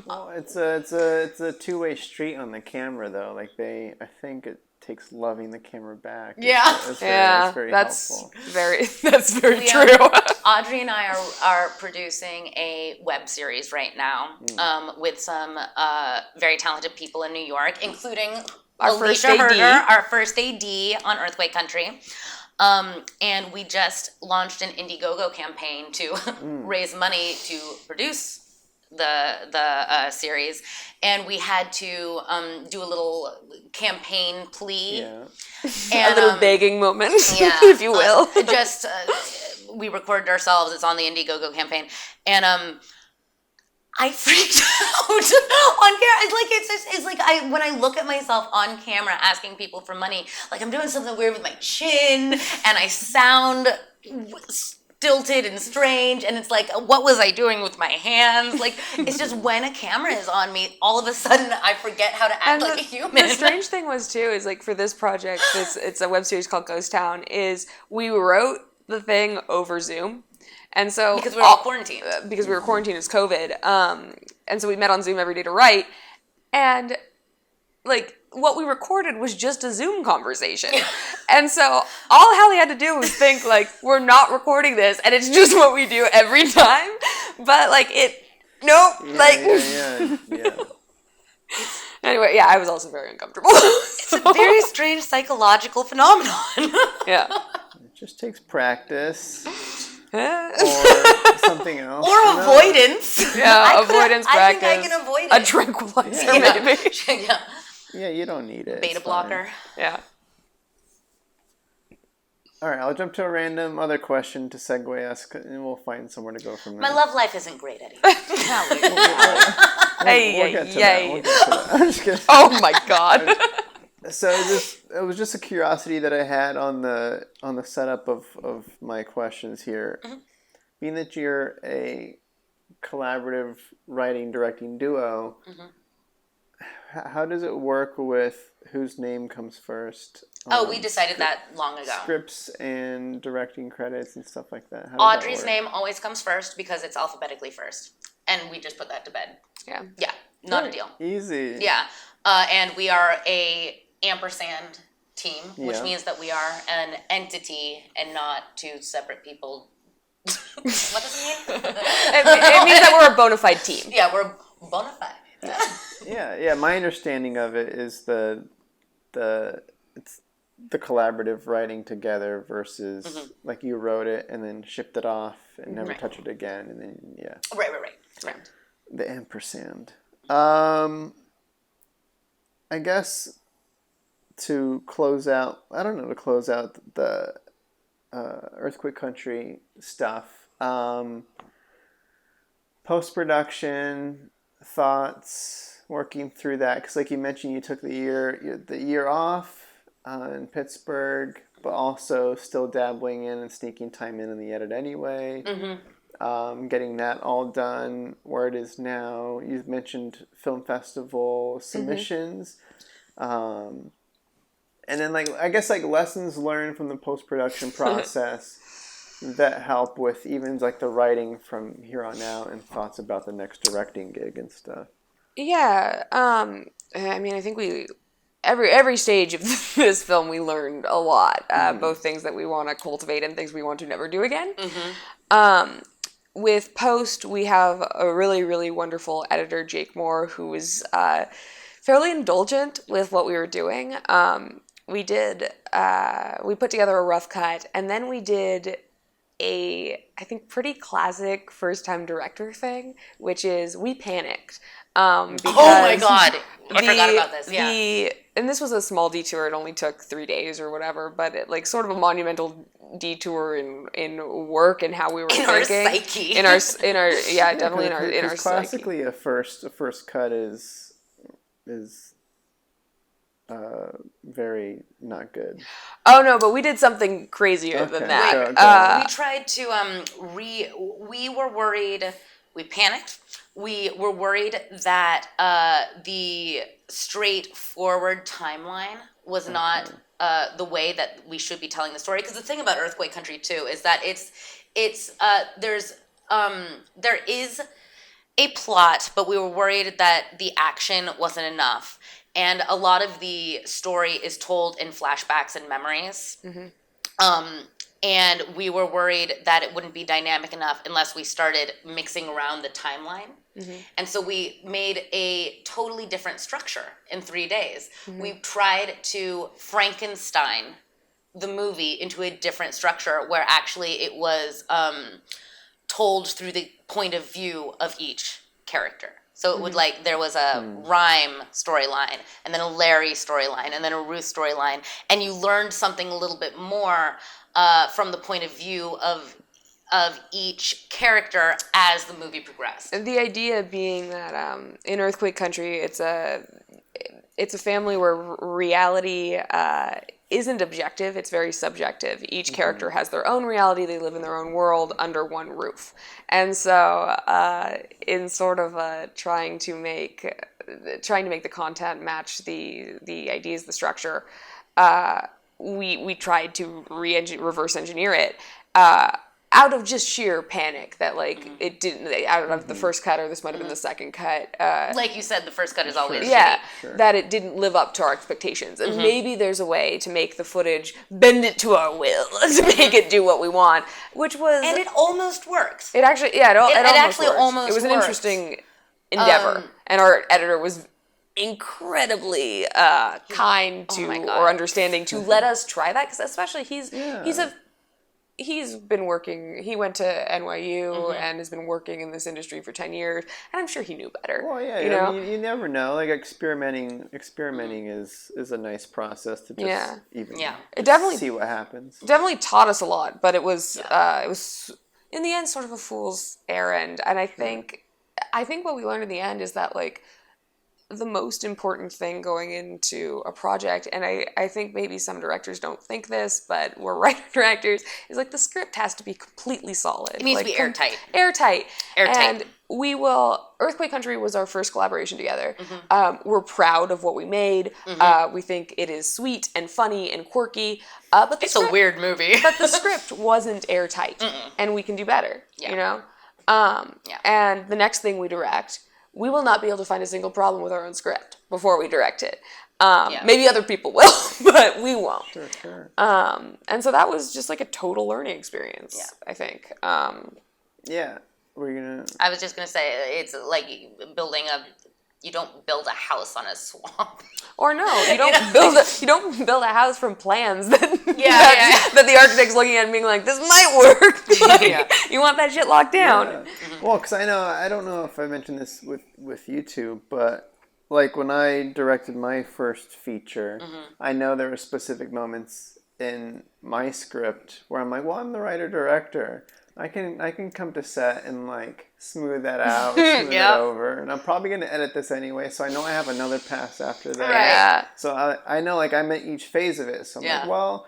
Well, it's a two-way street on the camera, though. Like, I think it takes loving the camera back. It's very helpful. That's very true. Audrey and I are producing a web series right now with some very talented people in New York, including Alicia Herder, our first AD on Earthquake Country. And we just launched an Indiegogo campaign to raise money to produce the series, and we had to do a little campaign plea, and a little begging moment, if you will. We recorded ourselves. It's on the Indiegogo campaign, and I freaked out on camera. It's like when I look at myself on camera asking people for money, like I'm doing something weird with my chin, and I sound stilted and strange, and it's like, what was I doing with my hands? Like, it's just when a camera is on me, all of a sudden I forget how to act like a human. The strange thing was too is like for this project, it's a web series called Ghost Town. Is we wrote the thing over Zoom. And so because we were quarantined. Because we were quarantined as COVID. And so we met on Zoom every day to write. And like what we recorded was just a Zoom conversation. And so all Hallie had to do was think like, we're not recording this and it's just what we do every time. But like Anyway, I was also very uncomfortable. It's a very strange psychological phenomenon. It just takes practice. Or something else. Or avoidance. Avoidance practice. I think I can avoid it. A tranquilizer, maybe. Yeah, you don't need it. Beta blocker. Yeah. All right, I'll jump to a random other question to segue us, and we'll find somewhere to go from there. My love life isn't great, Eddie. We'll get to that. I'm just kidding. Oh my God. So it was just a curiosity that I had on the setup of my questions here. Being that you're a collaborative writing directing duo, how does it work with whose name comes first? We decided that long ago. Scripts and directing credits and stuff like that. Audrey's name always comes first because it's alphabetically first, and we just put that to bed. Yeah, not a deal. Easy. Yeah, and we are a ampersand team, which means that we are an entity and not two separate people. What does it mean? it means that we're a bona fide team. Yeah, we're bona fide. Yeah. My understanding of it is it's the collaborative writing together versus like you wrote it and then shipped it off and never touch it again, and then Right. The ampersand. I guess to close out the Earthquake Country stuff, post-production thoughts, working through that, because like you mentioned, you took the year off in Pittsburgh, but also still dabbling in and sneaking time in the edit anyway. Getting that all done where it is now. You've mentioned film festival submissions. And then I guess lessons learned from the post-production process that help with even the writing from here on out and thoughts about the next directing gig and stuff. Yeah. I mean, I think every stage of this film we learned a lot, both things that we want to cultivate and things we want to never do again. With post, we have a really, really wonderful editor, Jake Moore, who was fairly indulgent with what we were doing. we put together a rough cut, and then we did I think pretty classic first-time director thing, which is we panicked. Because oh my God. I forgot about this. Yeah. And this was a small detour. It only took 3 days or whatever, but it, like, sort of a monumental detour in work and how we were thinking. Our psyche. In our definitely in our psyche. Classically, a first cut is very not good. Oh no, but we did something crazier than that. Go. We tried to we were worried. We panicked. We were worried that the straightforward timeline was not the way that we should be telling the story. Because the thing about Earthquake Country 2 is that there is a plot, but we were worried that the action wasn't enough. And a lot of the story is told in flashbacks and memories. And we were worried that it wouldn't be dynamic enough unless we started mixing around the timeline. And so we made a totally different structure in 3 days. We tried to Frankenstein the movie into a different structure where actually it was told through the point of view of each character. So it would, like, there was a Rhyme storyline, and then a Larry storyline, and then a Ruth storyline, and you learned something a little bit more from the point of view of each character as the movie progressed. The idea being that in Earthquake Country, it's a family where reality isn't objective, it's very subjective. Each character has their own reality, they live in their own world under one roof. And so in sort of trying to make the content match the ideas, the structure, we tried to reverse engineer it out of just sheer panic that, like, it didn't, I don't know if the first cut or this might have been the second cut. Like you said, the first cut is always yeah, shitty. that it didn't live up to our expectations. And maybe there's a way to make the footage bend it to our will, to make it do what we want, which was... And it almost works. It actually, yeah, it actually worked. almost It was an works. interesting endeavor. And our editor was incredibly kind to, or understanding to let us try that, because especially he's been working, he went to NYU and has been working in this industry for 10 years, and I'm sure he knew better. Well, yeah, you know? I mean, you never know. Like, experimenting is a nice process to just It definitely see what happens. Definitely taught us a lot, but it was in the end sort of a fool's errand. And I think what we learned in the end is that, like, the most important thing going into a project, and I think maybe some directors don't think this, but we're writer-directors, is, like, the script has to be completely solid. It needs like, to be airtight. Airtight. And Earthquake Country was our first collaboration together. We're proud of what we made. We think it is sweet and funny and quirky. But it's a weird movie. But the script wasn't airtight, and we can do better, you know? And the next thing we direct, we will not be able to find a single problem with our own script before we direct it. Maybe other people will, but we won't. Sure. And so that was just like a total learning experience, I think. Yeah. I was just going to say, it's like you don't build a house on a swamp. Or no, you don't build a house from plans that the architect's looking at and being like, this might work. You want that shit locked down. Yeah. Well, because I don't know if I mentioned this with you two, but, like, when I directed my first feature, I know there were specific moments in my script where I'm like, well, I'm the writer-director. I can come to set and, like, smooth that out, smooth it over, and I'm probably going to edit this anyway, so I know I have another pass after that. Right. So I know, like, I'm at each phase of it, so I'm like, well,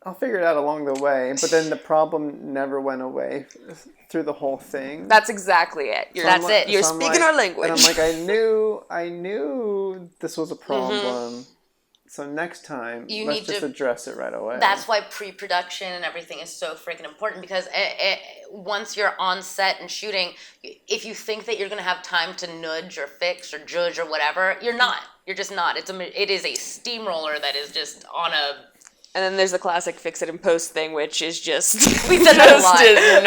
I'll figure it out along the way, but then the problem never went away through the whole thing. That's exactly it. You're speaking our language. And I'm like, I knew this was a problem. So next time, let's just address it right away. That's why pre-production and everything is so freaking important, because once you're on set and shooting, if you think that you're going to have time to nudge or fix or judge or whatever, you're not. You're just not. It is a steamroller that is just on a... And then there's the classic fix it and post thing, which is just... We said that a lot. Is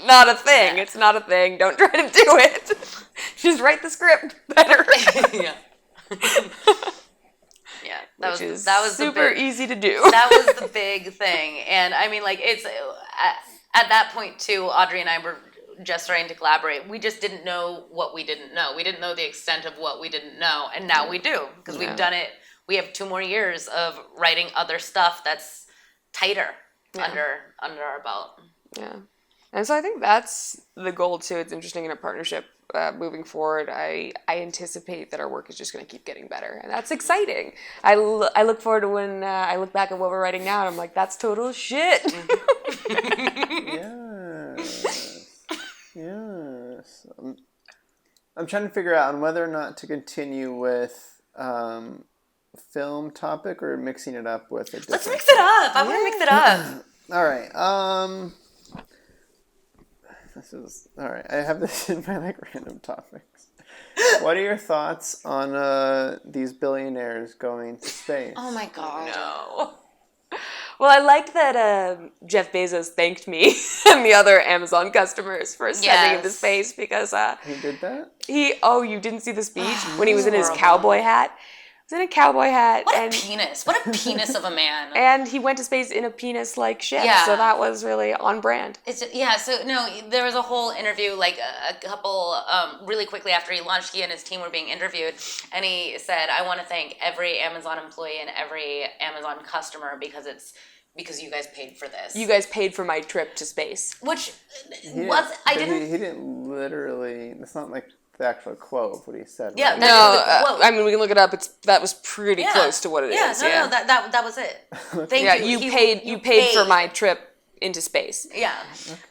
not a thing. Yeah. It's not a thing. Don't try to do it. Just write the script better. which is super easy to do. That was the big thing. And I mean, like, it's at that point too, Audrey and I were just starting to collaborate. We just didn't know what we didn't know. We didn't know the extent of what we didn't know, and now we do, because we've done it. We have 2 more years of writing other stuff that's tighter under our belt. Yeah. And so I think that's the goal too. It's interesting in a partnership moving forward. I anticipate that our work is just going to keep getting better, and that's exciting. I look forward to when I look back at what we're writing now, and I'm like, that's total shit. Yes. I'm trying to figure out on whether or not to continue with film topic or mixing it up with a different. Let's mix it up. I want to mix it up. All right. All right. I have this in my random topics. What are your thoughts on these billionaires going to space? Oh my god. No. Well, I liked that Jeff Bezos thanked me and the other Amazon customers for sending him to space, because he did that? You didn't see the speech when he was in his cowboy hat? He was in a cowboy hat. What a penis. What a penis of a man. And he went to space in a penis-like ship, so that was really on brand. There was a whole interview, like a couple, really quickly after he launched, he and his team were being interviewed, and he said, I want to thank every Amazon employee and every Amazon customer because you guys paid for this. You guys paid for my trip to space. He didn't literally, it's not like the actual quote of what he said. Yeah, right? I mean, we can look it up. That was pretty close to what it is. No, that was it. Thank you. You paid for my trip into space. Yeah.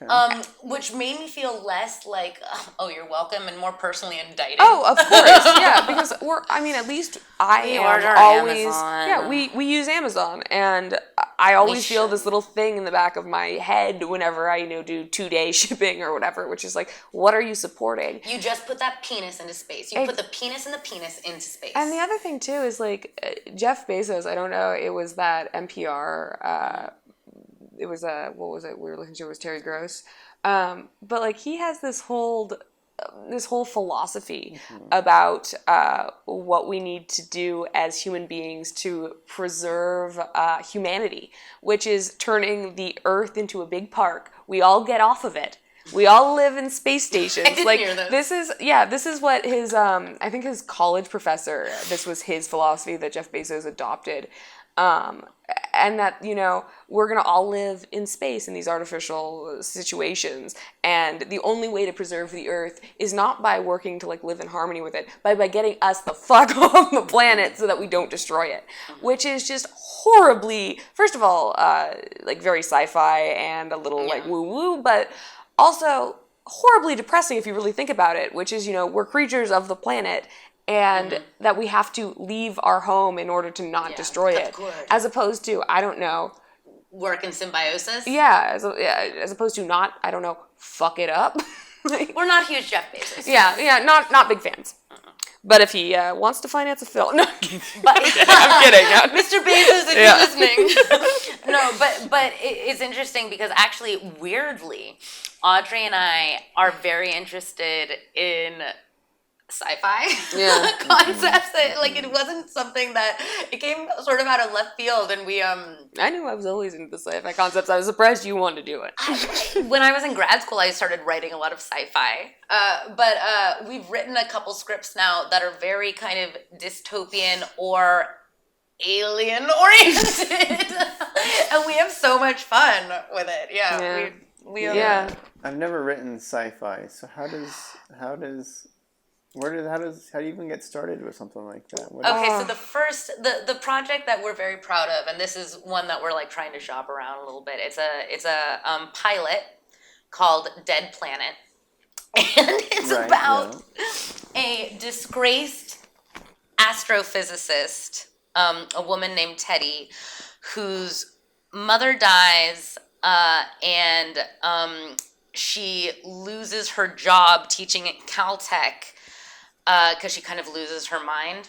Okay. Which made me feel less like, oh, you're welcome, and more personally indicted. Oh, of course. Yeah, because at least I always Amazon. Yeah, we use Amazon, and I always feel this little thing in the back of my head whenever I do 2-day shipping or whatever, which is like, what are you supporting? You just put that penis into space. You put the penis and the penis into space. And the other thing too is like Jeff Bezos, I don't know, it was that NPR it was what was it we were listening to? It was Terry Gross, but like he has this whole philosophy about what we need to do as human beings to preserve humanity, which is turning the Earth into a big park. We all get off of it. We all live in space stations. I didn't hear this. This is what his I think his college professor. This was his philosophy that Jeff Bezos adopted. And that, we're going to all live in space in these artificial situations. And the only way to preserve the Earth is not by working to live in harmony with it, but by getting us the fuck off the planet so that we don't destroy it. Which is just horribly, first of all, very sci-fi and a little woo-woo, but also horribly depressing if you really think about it, which is, we're creatures of the planet, and that we have to leave our home in order to not destroy it. As opposed to, I don't know, work in symbiosis? Yeah, as opposed to not, I don't know, fuck it up. We're not huge Jeff Bezos. Yeah, not big fans. But if he wants to finance a film, no, I'm kidding. Mr. Bezos, if you're listening. No, but it's interesting because actually, weirdly, Audrey and I are very interested in sci-fi concepts. It wasn't something that it came sort of out of left field, and we I knew I was always into the sci-fi concepts. I was surprised you wanted to do it. When I was in grad school, I started writing a lot of sci-fi, but we've written a couple scripts now that are very kind of dystopian or alien oriented, and we have so much fun with it. We I've never written sci-fi, so how do you even get started with something like that? So the project that we're very proud of, and this is one that we're trying to shop around a little bit. It's a pilot called Dead Planet, and it's about a disgraced astrophysicist, a woman named Teddy, whose mother dies, and she loses her job teaching at Caltech. Because she kind of loses her mind.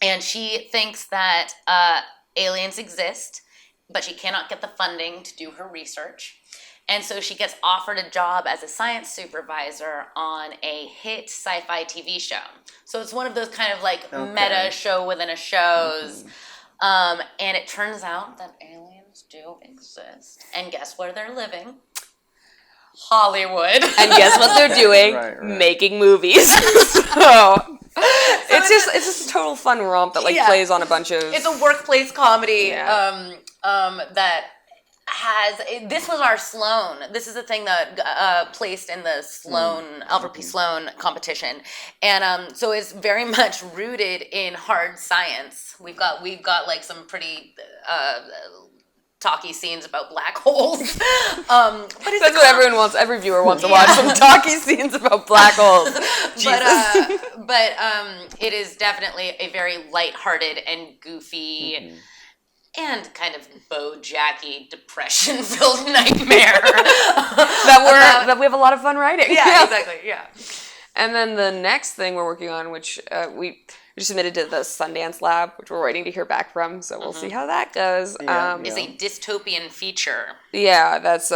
And she thinks that aliens exist, but she cannot get the funding to do her research. And so she gets offered a job as a science supervisor on a hit sci-fi TV show. So it's one of those kind of meta show within a shows. And it turns out that aliens do exist. And guess where they're living? Hollywood. And guess what they're doing? Right. Making movies. So it's just a total fun romp that plays on a bunch of. It's a workplace comedy. Yeah. That has. This was our Sloan. This is the thing that placed in the Sloan Alfred P. Sloan competition, and so it's very much rooted in hard science. We've got like some pretty. Talky scenes about black holes. But that's what everyone wants. Every viewer wants to watch some talky scenes about black holes. But it is definitely a very lighthearted and goofy and kind of Bojacky depression-filled nightmare that we have a lot of fun writing. Yeah, exactly. Yeah. And then the next thing we're working on, which we submitted to the Sundance Lab, which we're waiting to hear back from, so we'll see how that goes. Is a dystopian feature. Yeah, that's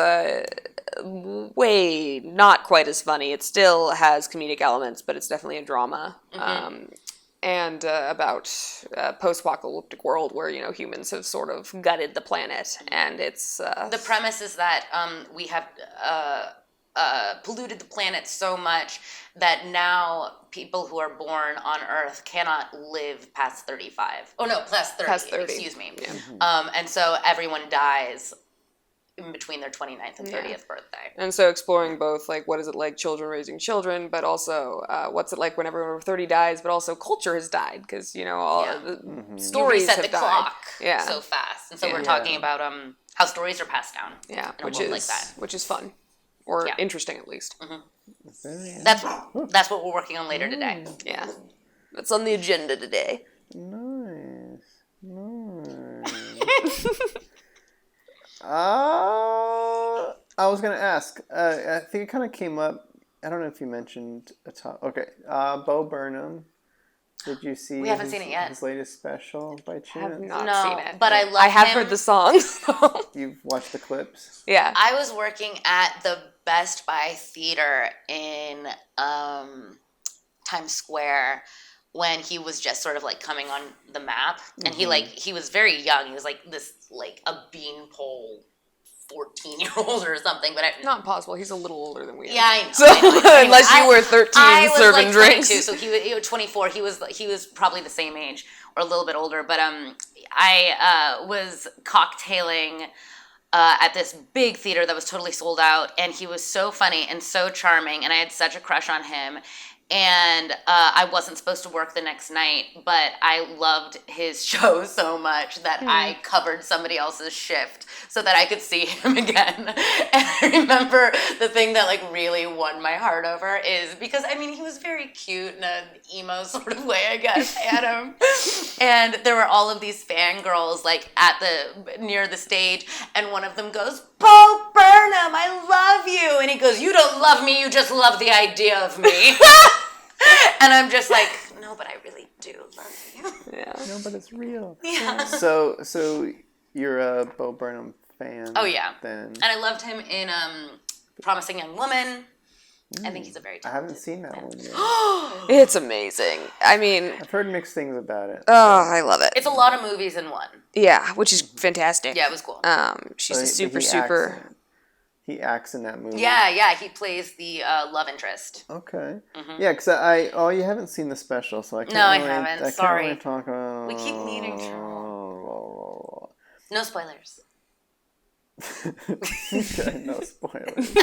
way not quite as funny. It still has comedic elements, but it's definitely a drama. And about a post-apocalyptic world where, humans have sort of gutted the planet. And it's... the premise is that we have... polluted the planet so much that now people who are born on Earth cannot live past 35. Oh no, past 30. Past 30. Excuse me. Yeah. And so everyone dies in between their 29th and 30th birthday. And so exploring both, what is it like children raising children, but also what's it like when everyone over 30 dies, but also culture has died because, all the stories have died. You reset the clock so fast. And so we're talking about how stories are passed down. Yeah, in a world like that. Which is fun. Or interesting, at least. That's what we're working on later today. Yeah. That's on the agenda today. Nice. I was going to ask. I think it kind of came up. I don't know if you mentioned a top. Okay. Bo Burnham. Did you see? We haven't seen it yet. His latest special by chance? I have not seen it. But I love I have him. heard the songs. You've watched the clips? Yeah. I was working at the Best Buy Theater in Times Square when he was just sort of coming on the map, and he was very young. He was a beanpole 14-year-old or something, but not possible. He's a little older than we are. Yeah, I know. So, unless you were 13 serving drinks. 22, so he was 24. He was probably the same age or a little bit older. But I was cocktailing at this big theater that was totally sold out, and he was so funny and so charming, and I had such a crush on him. And I wasn't supposed to work the next night, but I loved his show so much that I covered somebody else's shift so that I could see him again. And I remember the thing that really won my heart over is because, he was very cute in an emo sort of way, I guess. I had him. And there were all of these fangirls near the stage, and one of them goes, "Bo Burnham, I love you." And he goes, "You don't love me, you just love the idea of me." And I'm just no, but I really do love you. Yeah. No, but it's real. Yeah. So you're a Bo Burnham fan. Oh yeah. Then. And I loved him in Promising Young Woman. I think he's a very I haven't seen that one yet. It's amazing. I've heard mixed things about it. Oh, I love it. It's a lot of movies in one. Yeah, which is fantastic. Yeah, it was cool. She's a But super. He acts in that movie. Yeah, he plays the love interest. Okay. Yeah, because you haven't seen the special, so I can't. No, I really, haven't. I Sorry. Can't really talk about. We keep meaning to. No spoilers. Okay, no spoilers.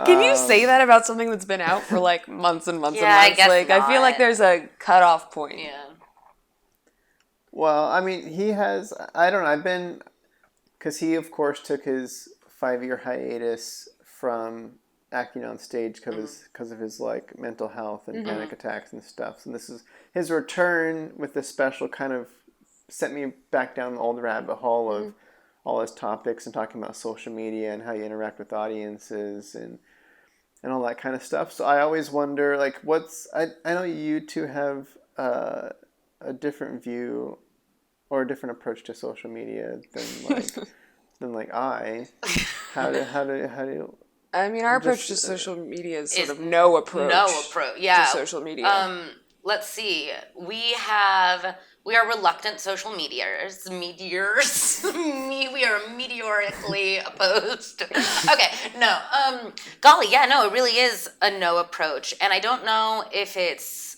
Can you say that about something that's been out for months and months and months? I guess I feel like not. there's a cutoff point. Yeah. Well, he has. I don't know. Because he, of course, took his 5-year hiatus from acting on stage because of his mental health and panic attacks and stuff. So this is his return with this special. Kind of sent me back down the old rabbit hole of all his topics and talking about social media and how you interact with audiences and all that kind of stuff. So I always wonder, I know you two have a different view or a different approach to social media than I. How do our approach to social media is sort of no approach. No approach. Yeah. To social media. let's see. We are reluctant social meteors. Meteors. We are meteorically opposed. Okay, no. Golly, yeah, no, it really is a no approach. And I don't know if it's...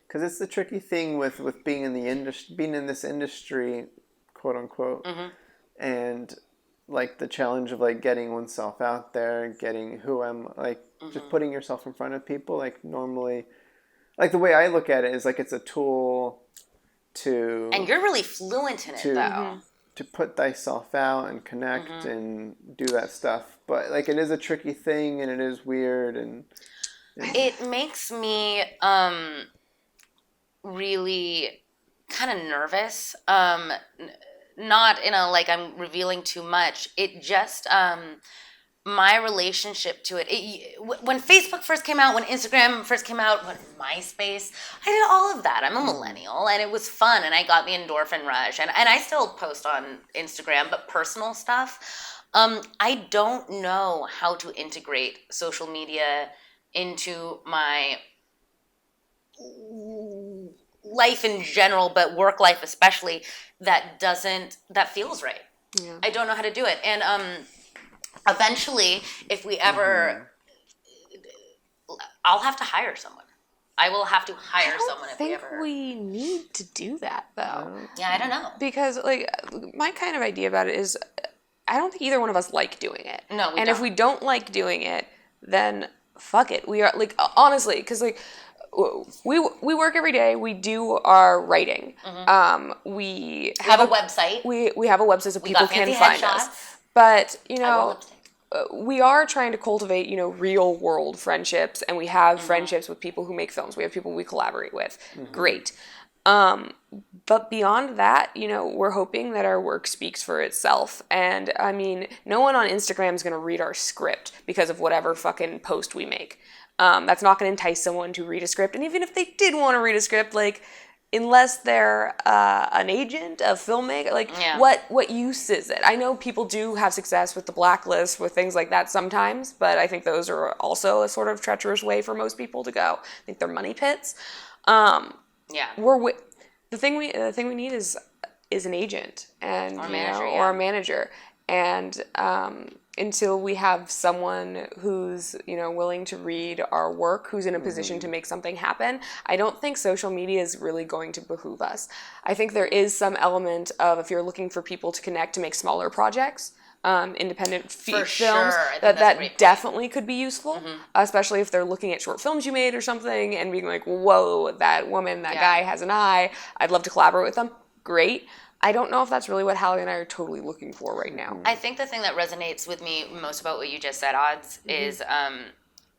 Because it's the tricky thing with being in the industry, being in this industry, quote unquote, and like the challenge of like getting oneself out there, getting who I'm like, just putting yourself in front of people. Like normally, like the way I look at it is like it's a tool to... And you're really fluent in it, though. To put thyself out and connect and do that stuff. But like it is a tricky thing and it is weird and it makes me really kind of nervous. Not in a like I'm revealing too much. It just my relationship to it. When Facebook first came out, when Instagram first came out, when MySpace, I did all of that. I'm a millennial, and it was fun, and I got the endorphin rush, and I still post on Instagram, but personal stuff. I don't know how to integrate social media into my life in general, but work life especially, that feels right. Yeah. I don't know how to do it. And eventually, if we ever, I'll have to hire someone. I will have to hire someone if we ever. I think we need to do that, though. Yeah, I don't know. Because, like, my kind of idea about it is, I don't think either one of us like doing it. No, we don't. And if we don't like doing it, then fuck it. We are, like, honestly, because, like, we work every day. We do our writing. We have a website. We have a website so people can find us. But, you know, we are trying to cultivate, you know, real world friendships, and we have friendships with people who make films. We have people we collaborate with. Great. But beyond that, you know, we're hoping that our work speaks for itself. And I mean, no one on Instagram is going to read our script because of whatever fucking post we make. That's not going to entice someone to read a script. And even if they did want to read a script, like, unless they're an agent, a filmmaker, like, what use is it? I know people do have success with the blacklist, with things like that sometimes, but I think those are also a sort of treacherous way for most people to go. I think they're money pits. The thing we need is an agent and or a manager, and until we have someone who's, you know, willing to read our work, who's in a position to make something happen, I don't think social media is really going to behoove us. I think there is some element of, if you're looking for people to connect to make smaller projects, independent films, that definitely could be useful, especially if they're looking at short films you made or something and being like, whoa, that woman, that guy has an eye, I'd love to collaborate with them. Great. I don't know if that's really what Hallie and I are totally looking for right now. I think the thing that resonates with me most about what you just said, Odds, is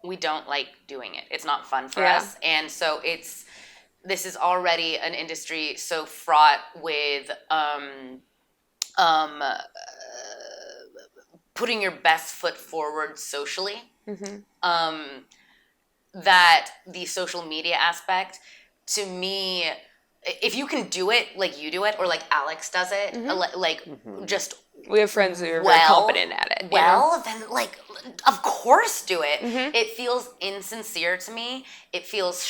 we don't like doing it. It's not fun for us. And so this is already an industry so fraught with putting your best foot forward socially, that the social media aspect, to me, if you can do it like you do it, or like Alex does it, just... We have friends who are very competent at it. Then, like, of course do it. It feels insincere to me. It feels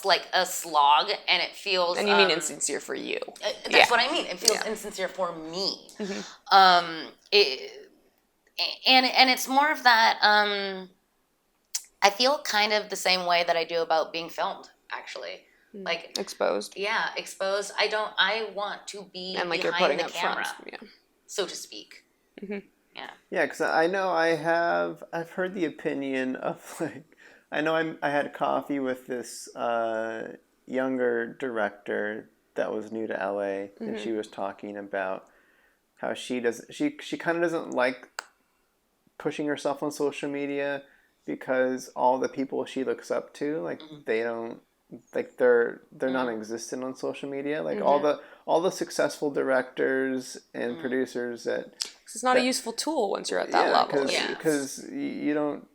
like a slog, and it feels... And you mean insincere for you. That's what I mean. It feels insincere for me. And it's more of that... I feel kind of the same way that I do about being filmed, actually. Like exposed. Yeah, exposed. I want to be and like behind you're putting the up camera, front, so to speak. Yeah. Yeah, because I know I've heard the opinion of, like, I had coffee with this younger director that was new to LA, and she was talking about how she kind of doesn't like pushing herself on social media because all the people she looks up to, like, they don't, like, they're non-existent on social media. Like all the successful directors and producers it's not a useful tool once you're at that level. Because you don't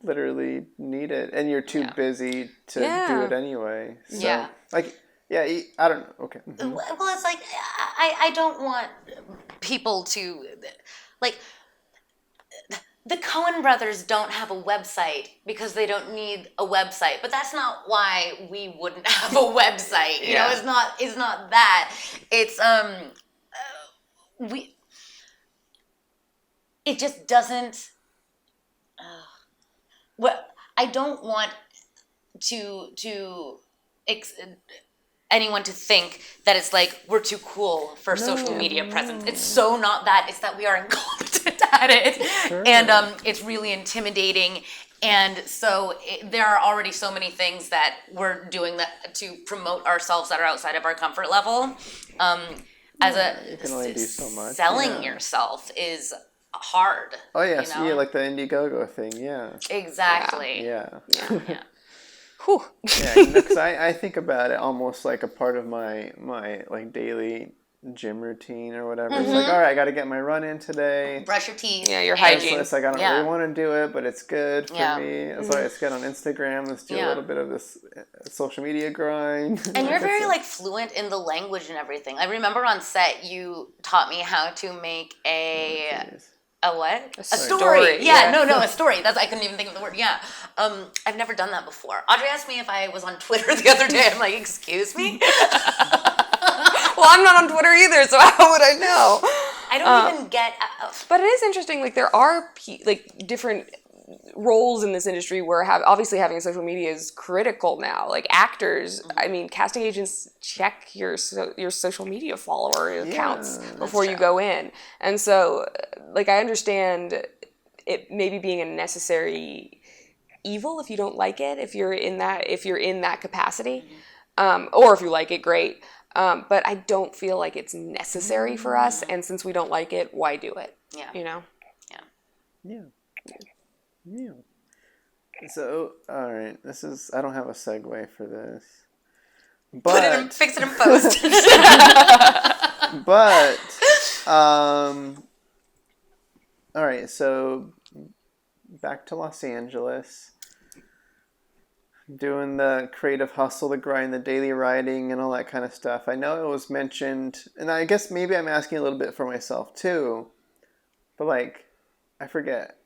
literally need it, and you're too busy to do it anyway. So, like, I don't know. Okay. Well, it's like I don't want people to, like, the Coen brothers don't have a website because they don't need a website. But that's not why we wouldn't have a website. You know, it's not that. It's it just doesn't. Well, I don't want anyone to think that it's like we're too cool for social media presence. It's so not that. It's that we are incompetent at it, and it's really intimidating. And so there are already so many things that we're doing that to promote ourselves that are outside of our comfort level. You can only do so much. Selling yourself is hard. Oh yes, you know? like the Indiegogo thing. Yeah. Exactly. Yeah. Whew. Yeah, because I think about it almost like a part of my like daily gym routine or whatever. It's like, all right, I got to get my run in today. Brush your teeth. Yeah, your hygiene. It's like I don't really want to do it, but it's good for me. It's like it's good on Instagram. Let's do a little bit of this social media grind. And you're very like fluent in the language and everything. I remember on set you taught me how to make a what? A story. Yeah, no, a story. I couldn't even think of the word. Yeah. I've never done that before. Audrey asked me if I was on Twitter the other day. I'm like, excuse me? Well, I'm not on Twitter either, so how would I know? I don't even get... But it is interesting, like, there are, like, different roles in this industry where obviously having a social media is critical now. Like, actors, I mean, casting agents check your social media follower accounts before you go in. And so, like, I understand it maybe being a necessary evil if you don't like it, if you're in that capacity. Or if you like it, great. But I don't feel like it's necessary for us, and since we don't like it, why do it? Yeah. You know? Yeah. So, all right, I don't have a segue for this. But fix it in post. But all right, so back to Los Angeles. Doing the creative hustle, the grind, the daily writing, and all that kind of stuff. I know it was mentioned, and I guess maybe I'm asking a little bit for myself too, but like, I forget.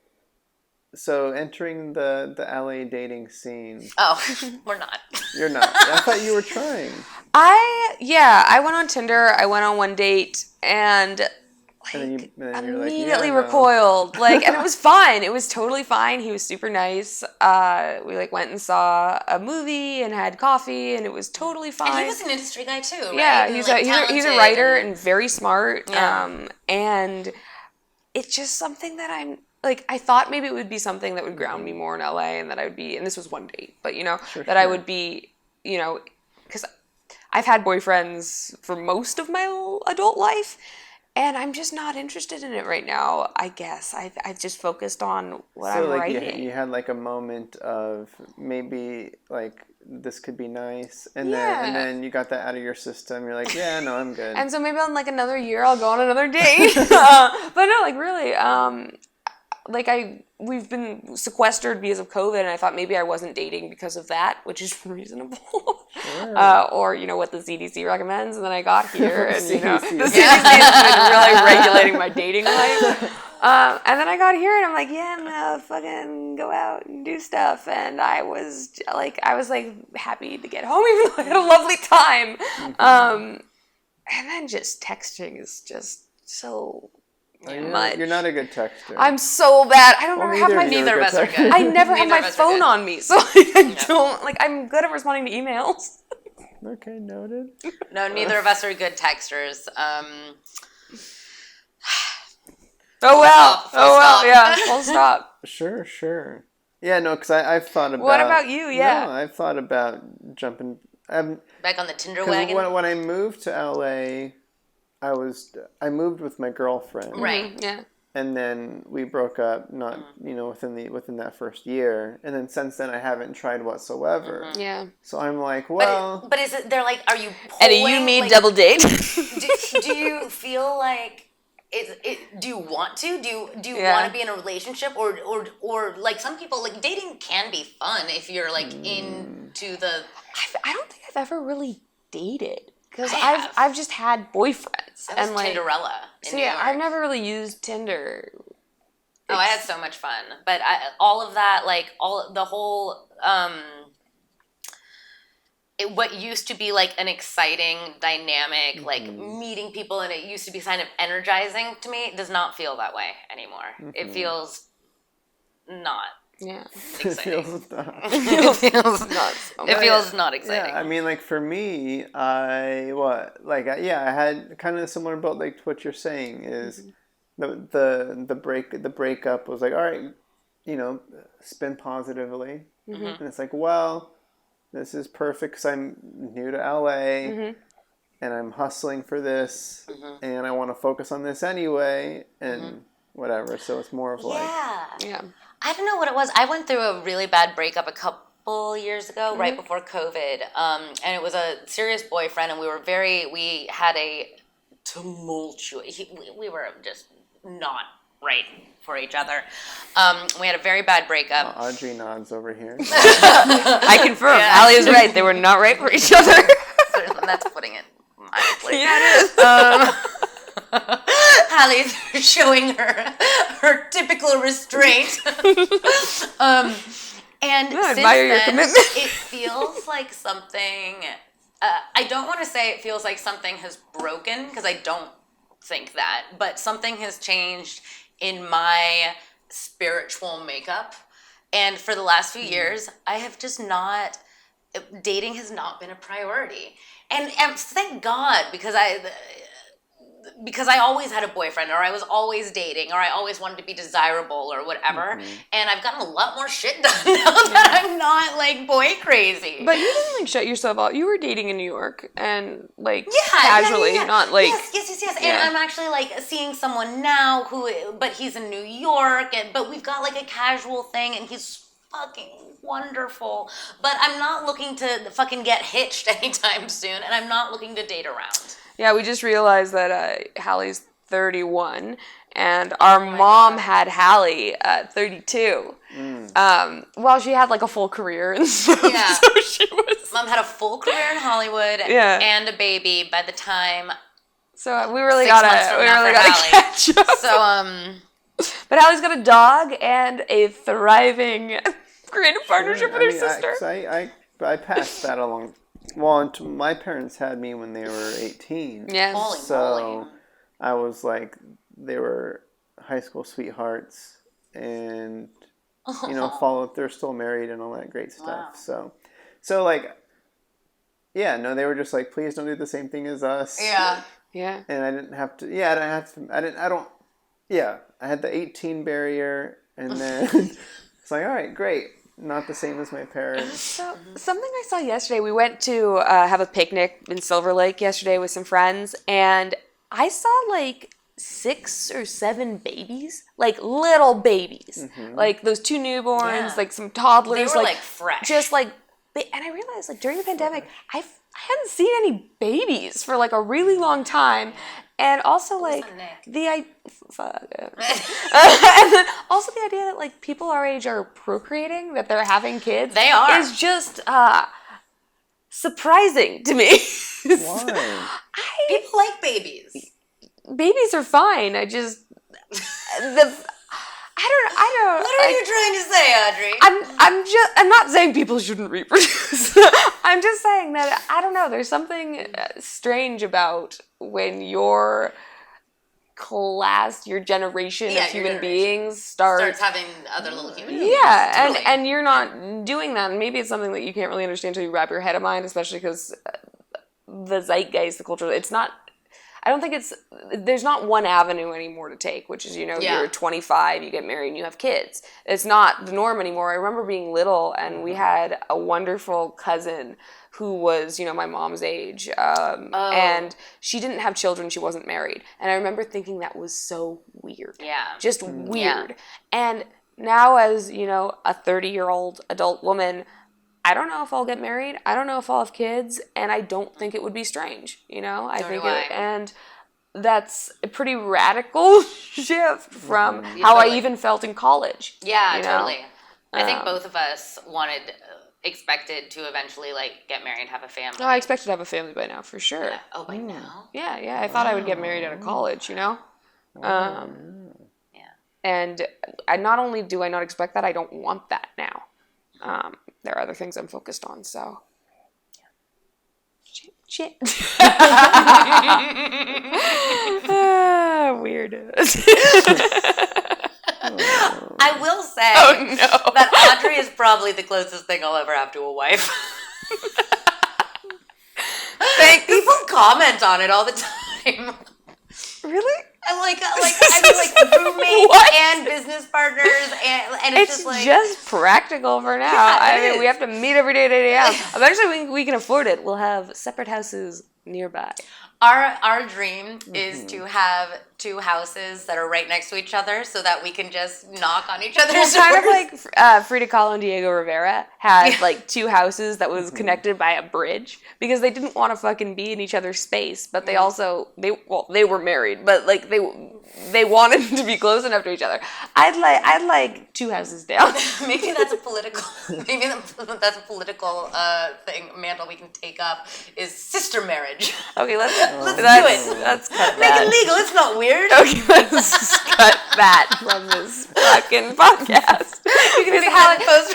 So entering the LA dating scene. Oh, we're not. You're not. I thought you were trying. I went on Tinder. I went on one date, and then you're immediately recoiled. Like, and it was fine. It was totally fine. He was super nice. We like went and saw a movie and had coffee, and it was totally fine. And he was an industry guy too, right? Yeah, and he's like, a writer and very smart. Yeah. And it's just something that I'm like. I thought maybe it would be something that would ground me more in LA, and that I would be. And this was one date, but I would be, because I've had boyfriends for most of my adult life. And I'm just not interested in it right now, I guess. I've just focused on what I'm writing. You had like a moment of maybe like this could be nice, and then you got that out of your system. You're like, yeah, no, I'm good. And so maybe on like another year I'll go on another date. But no, like really, we've been sequestered because of COVID, and I thought maybe I wasn't dating because of that, which is reasonable. Sure. Or what the CDC recommends, and then I got here, and the CDC has been really regulating my dating life. And then I got here, and I'm like, yeah, I'm gonna fucking go out and do stuff, and I was happy to get home, even though I had a lovely time. And then just texting is just so. You're not a good texter. I'm so bad. I don't ever have my neither of us are good. I never have my phone on me, so I don't I'm good at responding to emails. Okay, noted. No, neither of us are good texters. Oh well, yeah. Full stop. Sure. Yeah, no, because I've thought about. What about you? Yeah. No, I've thought about jumping. Back on the Tinder wagon. When I moved to LA. I moved with my girlfriend. Right. Yeah. And then we broke up not, within that first year. And then since then I haven't tried whatsoever. Mm-hmm. Yeah. So I'm like, well, but is it they're like, are you pulling, Eddie, you made double date? do you feel like do you want to? Do you want to be in a relationship or like some people like dating can be fun if you're like into the I don't think I've ever really dated. Because I've just had boyfriends. I was and like Tinderella in New York. I've never really used Tinder. Oh, I had so much fun. But all of that, like, the whole, what used to be, like, an exciting, dynamic, like, meeting people, and it used to be kind of energizing to me, does not feel that way anymore. It feels not exciting. It feels not. It feels not. It feels not exciting. Yeah, I mean, like, for me, I had kind of a similar boat, like to what you're saying is the breakup was like, all right, spin positively, and it's like, well, this is perfect because I'm new to LA, and I'm hustling for this, and I want to focus on this anyway, and whatever. So it's more of like, yeah. I don't know what it was. I went through a really bad breakup a couple years ago, right before COVID, and it was a serious boyfriend, and we had a tumultuous. We were just not right for each other. We had a very bad breakup. Audrey nods over here. I confirm. Yeah. Hallie is right. They were not right for each other. That's putting it mildly. Yeah, it is. Hallie's showing her typical restraint. And I since admire your then, commitment. it feels like something. I don't want to say it feels like something has broken, because I don't think that, but something has changed in my spiritual makeup. And for the last few years, I have just not. Dating has not been a priority, and thank God, because I always had a boyfriend, or I was always dating, or I always wanted to be desirable or whatever. And I've gotten a lot more shit done now that I'm not like boy crazy. But you didn't like shut yourself out. You were dating in New York and like casually, not like yes. And I'm actually like seeing someone now but he's in New York, but we've got like a casual thing, and he's fucking wonderful. But I'm not looking to fucking get hitched anytime soon, and I'm not looking to date around. Yeah, we just realized that Hallie's 31, and our mom had Hallie at 32. Well, she had like a full career and stuff. Yeah. So she was. Mom had a full career in Hollywood and a baby by the time. So we really gotta catch up. So But Hallie's got a dog and a thriving creative partnership with her sister. I passed that along. Well, my parents had me when they were 18. Yes. Holy so moly. I was like, they were high school sweethearts, and they're still married and all that great stuff. Wow. So like, yeah, no, they were just like, please don't do the same thing as us. Yeah. Yeah. And I didn't have to. Yeah, I had the 18 barrier, and then it's like, all right, great. Not the same as my parents. So something I saw yesterday, we went to have a picnic in Silver Lake yesterday with some friends, and I saw like 6 or 7 babies, like little babies, like those 2 newborns, like some toddlers. They were like fresh. Just like, and I realized like during the pandemic, I hadn't seen any babies for like a really long time. And also, like, and then also the idea that, like, people our age are procreating, that they're having kids. They are. Is just surprising to me. Why? People like babies. Babies are fine. I don't. What are you trying to say, Audrey? I'm not saying people shouldn't reproduce. I'm just saying that, I don't know, there's something strange about when your class, your generation of human beings starts having other little human beings. Yeah, and you're not doing that. And maybe it's something that you can't really understand until you wrap your head around, especially because the zeitgeist, the culture, it's not, I don't think there's not one avenue anymore to take, which is, you're 25, you get married, and you have kids. It's not the norm anymore. I remember being little, and we had a wonderful cousin who was, my mom's age, and she didn't have children, she wasn't married. And I remember thinking that was so weird. Yeah. Just weird. Yeah. And now as, a 30-year-old adult woman, I don't know if I'll get married. I don't know if I'll have kids, and I don't think it would be strange. And that's a pretty radical shift from how I even felt in college. Yeah, totally. I think both of us expected to eventually get married, have a family. Oh, I expected to have a family by now, for sure. Yeah. Oh, by now? Yeah. I thought I would get married out of college. Yeah. And not only do I not expect that, I don't want that now. There are other things I'm focused on, so. Shit. Weirdos. I will say that Audrey is probably the closest thing I'll ever have to a wife. Thanks. People comment on it all the time. Really? I like roommates and business partners, and it's just practical for now. Yeah, I mean, we have to meet every day at 8 a.m. Eventually, we can afford it. We'll have separate houses nearby. Our dream is to have 2 houses that are right next to each other so that we can just knock on each other's doors. Kind of like Frida Kahlo and Diego Rivera had like 2 houses that was connected by a bridge because they didn't want to fucking be in each other's space, but they also they were married, but like they wanted to be close enough to each other. I'd like 2 houses down. Maybe that's a political thing, mantle we can take up is sister marriage. Okay, let's do it. Let's cut Make that. it legal. It's not weird. Okay, let's cut that from this fucking podcast. You can just Hallie McPherson.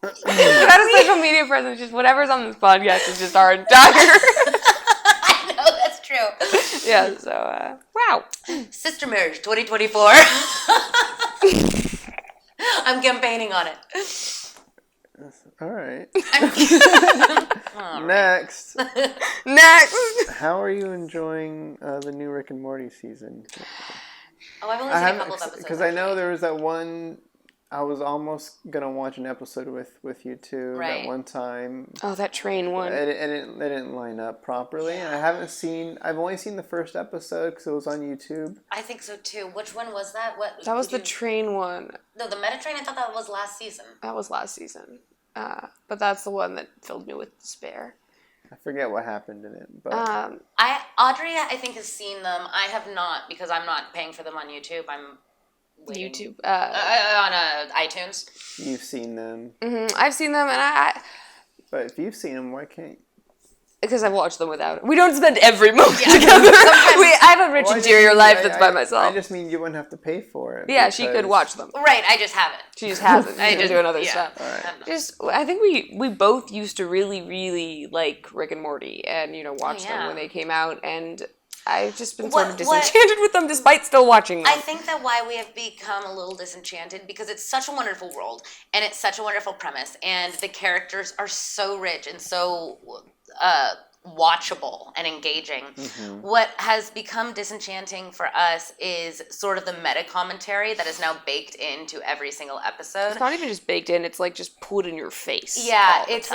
Without a social media presence, just whatever's on this podcast is just our entire. I know, that's true. Yeah, so, wow. Sister Marriage 2024. I'm campaigning on it. All right. All Next. Next. How are you enjoying the new Rick and Morty season? Oh, I've only seen a couple of episodes. Because I know there was that one. I was almost gonna watch an episode with you two that one time. Oh, that train one. It didn't line up properly, and I've only seen the first episode because it was on YouTube. I think so too. Which one was that? That was the train one. No, the Meta Train. I thought that was last season. That was last season. But that's the one that filled me with despair. I forget what happened in it, but Audrey, I think, has seen them. I have not because I'm not paying for them on YouTube. I'm waiting. YouTube on iTunes. You've seen them. Mm-hmm. I've seen them, and But if you've seen them, why can't? Because I've watched them without it. We don't spend every moment together. I have a rich interior life that's by myself. I just mean you wouldn't have to pay for it. Yeah, she could watch them. Right, I just haven't. She just hasn't. She's doing other stuff. Right. I think we both used to really, really like Rick and Morty and, watch them when they came out. And I've just been sort of disenchanted with them despite still watching them. I think that why we have become a little disenchanted because it's such a wonderful world and it's such a wonderful premise and the characters are so rich and so watchable and engaging. Mm-hmm. What has become disenchanting for us is sort of the meta commentary that is now baked into every single episode. It's not even just baked in; it's like just put in your face. Yeah, it's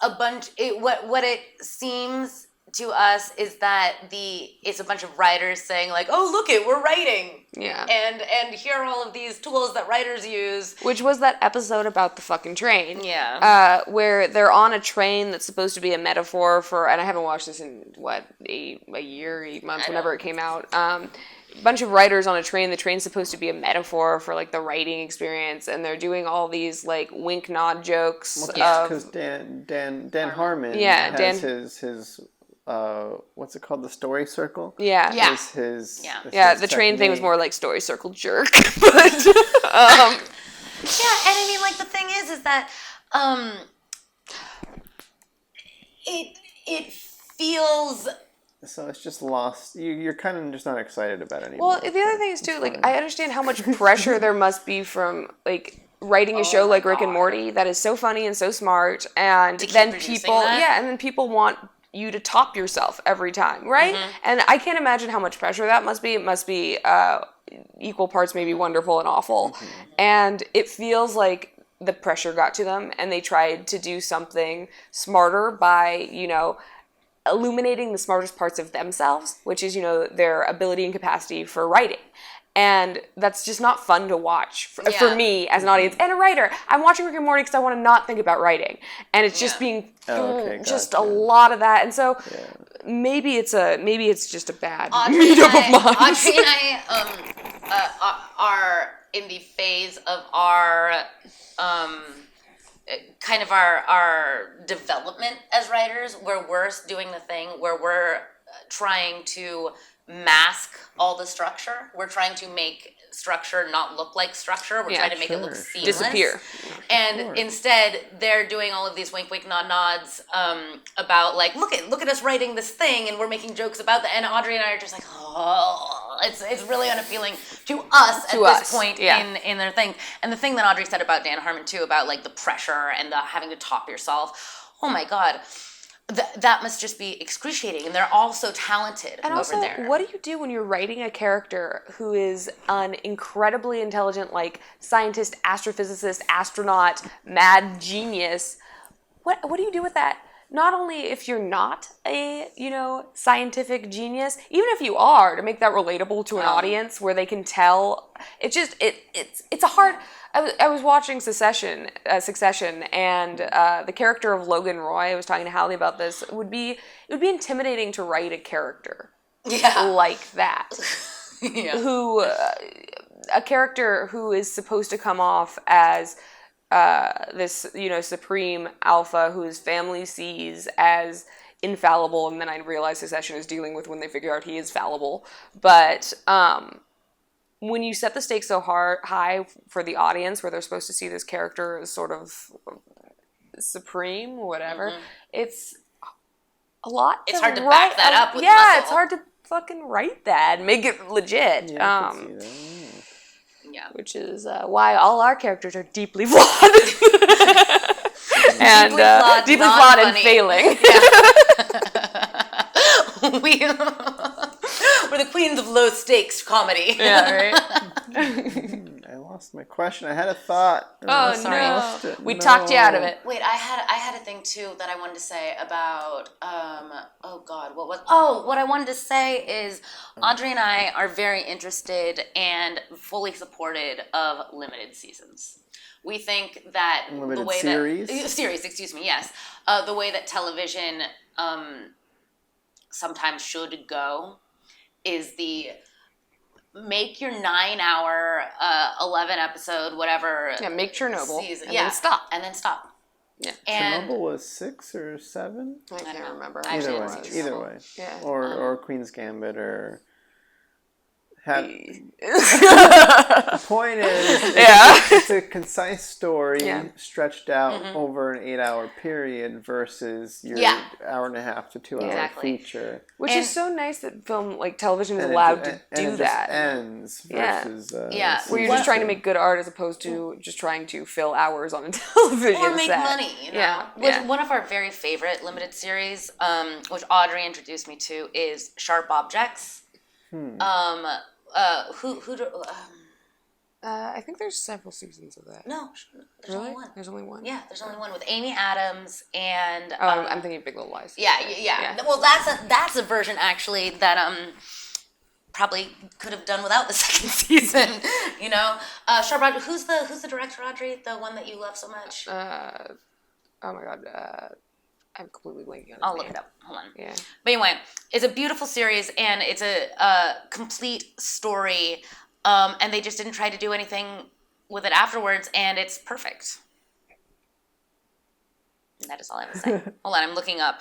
a bunch. What it seems to us is that it's a bunch of writers saying like, oh, look it, we're writing. Yeah. And here are all of these tools that writers use. Which was that episode about the fucking train. Yeah. Where they're on a train that's supposed to be a metaphor for, and I haven't watched this in, a year, 8 months, whenever it came out. A bunch of writers on a train. The train's supposed to be a metaphor for, like, the writing experience, and they're doing all these, like, wink-nod jokes. Because Dan Harmon has his what's it called? The story circle? Yeah. The train thing was more like story circle jerk. But, yeah, and I mean, like, the thing is that it feels... So it's just lost. You're kind of just not excited about it anymore. Well, the other thing is, too, like, I understand how much pressure there must be from, like, writing a show like Rick and Morty that is so funny and so smart, and then people want you to top yourself every time, right? Mm-hmm. And I can't imagine how much pressure that must be. It must be equal parts maybe wonderful and awful. Mm-hmm. And it feels like the pressure got to them and they tried to do something smarter by, illuminating the smartest parts of themselves, which is, their ability and capacity for writing. And that's just not fun to watch for me as an audience and a writer. I'm watching Rick and Morty because I want to not think about writing, and it's just being just a lot of that. And so maybe it's just a bad meetup of minds. Audrey and I are in the phase of our kind of our development as writers, where we're doing the thing where we're trying to mask all the structure. We're trying to make structure not look like structure. We're trying to make it look seamless. Disappear. And instead, they're doing all of these wink, wink, nod, nods about like, look at us writing this thing, and we're making jokes about that. And Audrey and I are just like, oh, it's really unappealing to us at this point in their thing. And the thing that Audrey said about Dan Harmon too, about like the pressure and the having to top yourself. Oh my God. That must just be excruciating, and they're all so talented and over also, there. what do you do when you're writing a character who is an incredibly intelligent, like, scientist, astrophysicist, astronaut, mad genius? What do you do with that? Not only if you're not a, scientific genius, even if you are, to make that relatable to an audience where they can tell, it's a hard. I was watching Succession, and the character of Logan Roy, I was talking to Hallie about this, it would be intimidating to write a character like that. A character who is supposed to come off as this, supreme alpha who his family sees as infallible, and then I realize Succession is dealing with when they figure out he is fallible. But when you set the stakes so high for the audience, where they're supposed to see this character as sort of supreme, whatever, it's a lot. It's hard to back that up with muscle. muscle. It's hard to fucking write that and make it legit. Yeah, I can see that. Yeah. Which is why all our characters are deeply flawed. And deeply flawed and failing. Yeah. We're the queens of low stakes comedy. Yeah, right. I lost my question. I had a thought. Oh, no. We talked you out of it. Wait, I had a thing too that I wanted to say about what I wanted to say is Audrey and I are very interested and fully supported of limited seasons. We think that limited the way series? the way that television sometimes should go is the make your 9-hour, 11 episode, whatever. Yeah, make Chernobyl season. and then stop. And then stop. Yeah. And Chernobyl was 6 or 7? I can't remember. Either way. Yeah. Or Queen's Gambit or... The point is, it's a concise story stretched out over an 8-hour period versus your hour and a half to 2-hour feature. Which is so nice that television is allowed to do that. Ends versus where you're just trying to make good art as opposed to just trying to fill hours on a television or make set. money. One of our very favorite limited series, which Audrey introduced me to, is Sharp Objects. I think there's several seasons of that. No, there's only one. There's only one? Yeah, there's only one with Amy Adams and... I'm thinking Big Little Lies. Yeah. Well, that's a version, actually, that probably could have done without the second season, Sharp Objects, who's the director, Audrey? The one that you love so much? Oh, my God. I'm completely blanking on it. I'll look it up. Hold on. Yeah. But anyway, it's a beautiful series, and it's a complete story, and they just didn't try to do anything with it afterwards, and it's perfect. And that is all I have to say. Hold on, I'm looking up.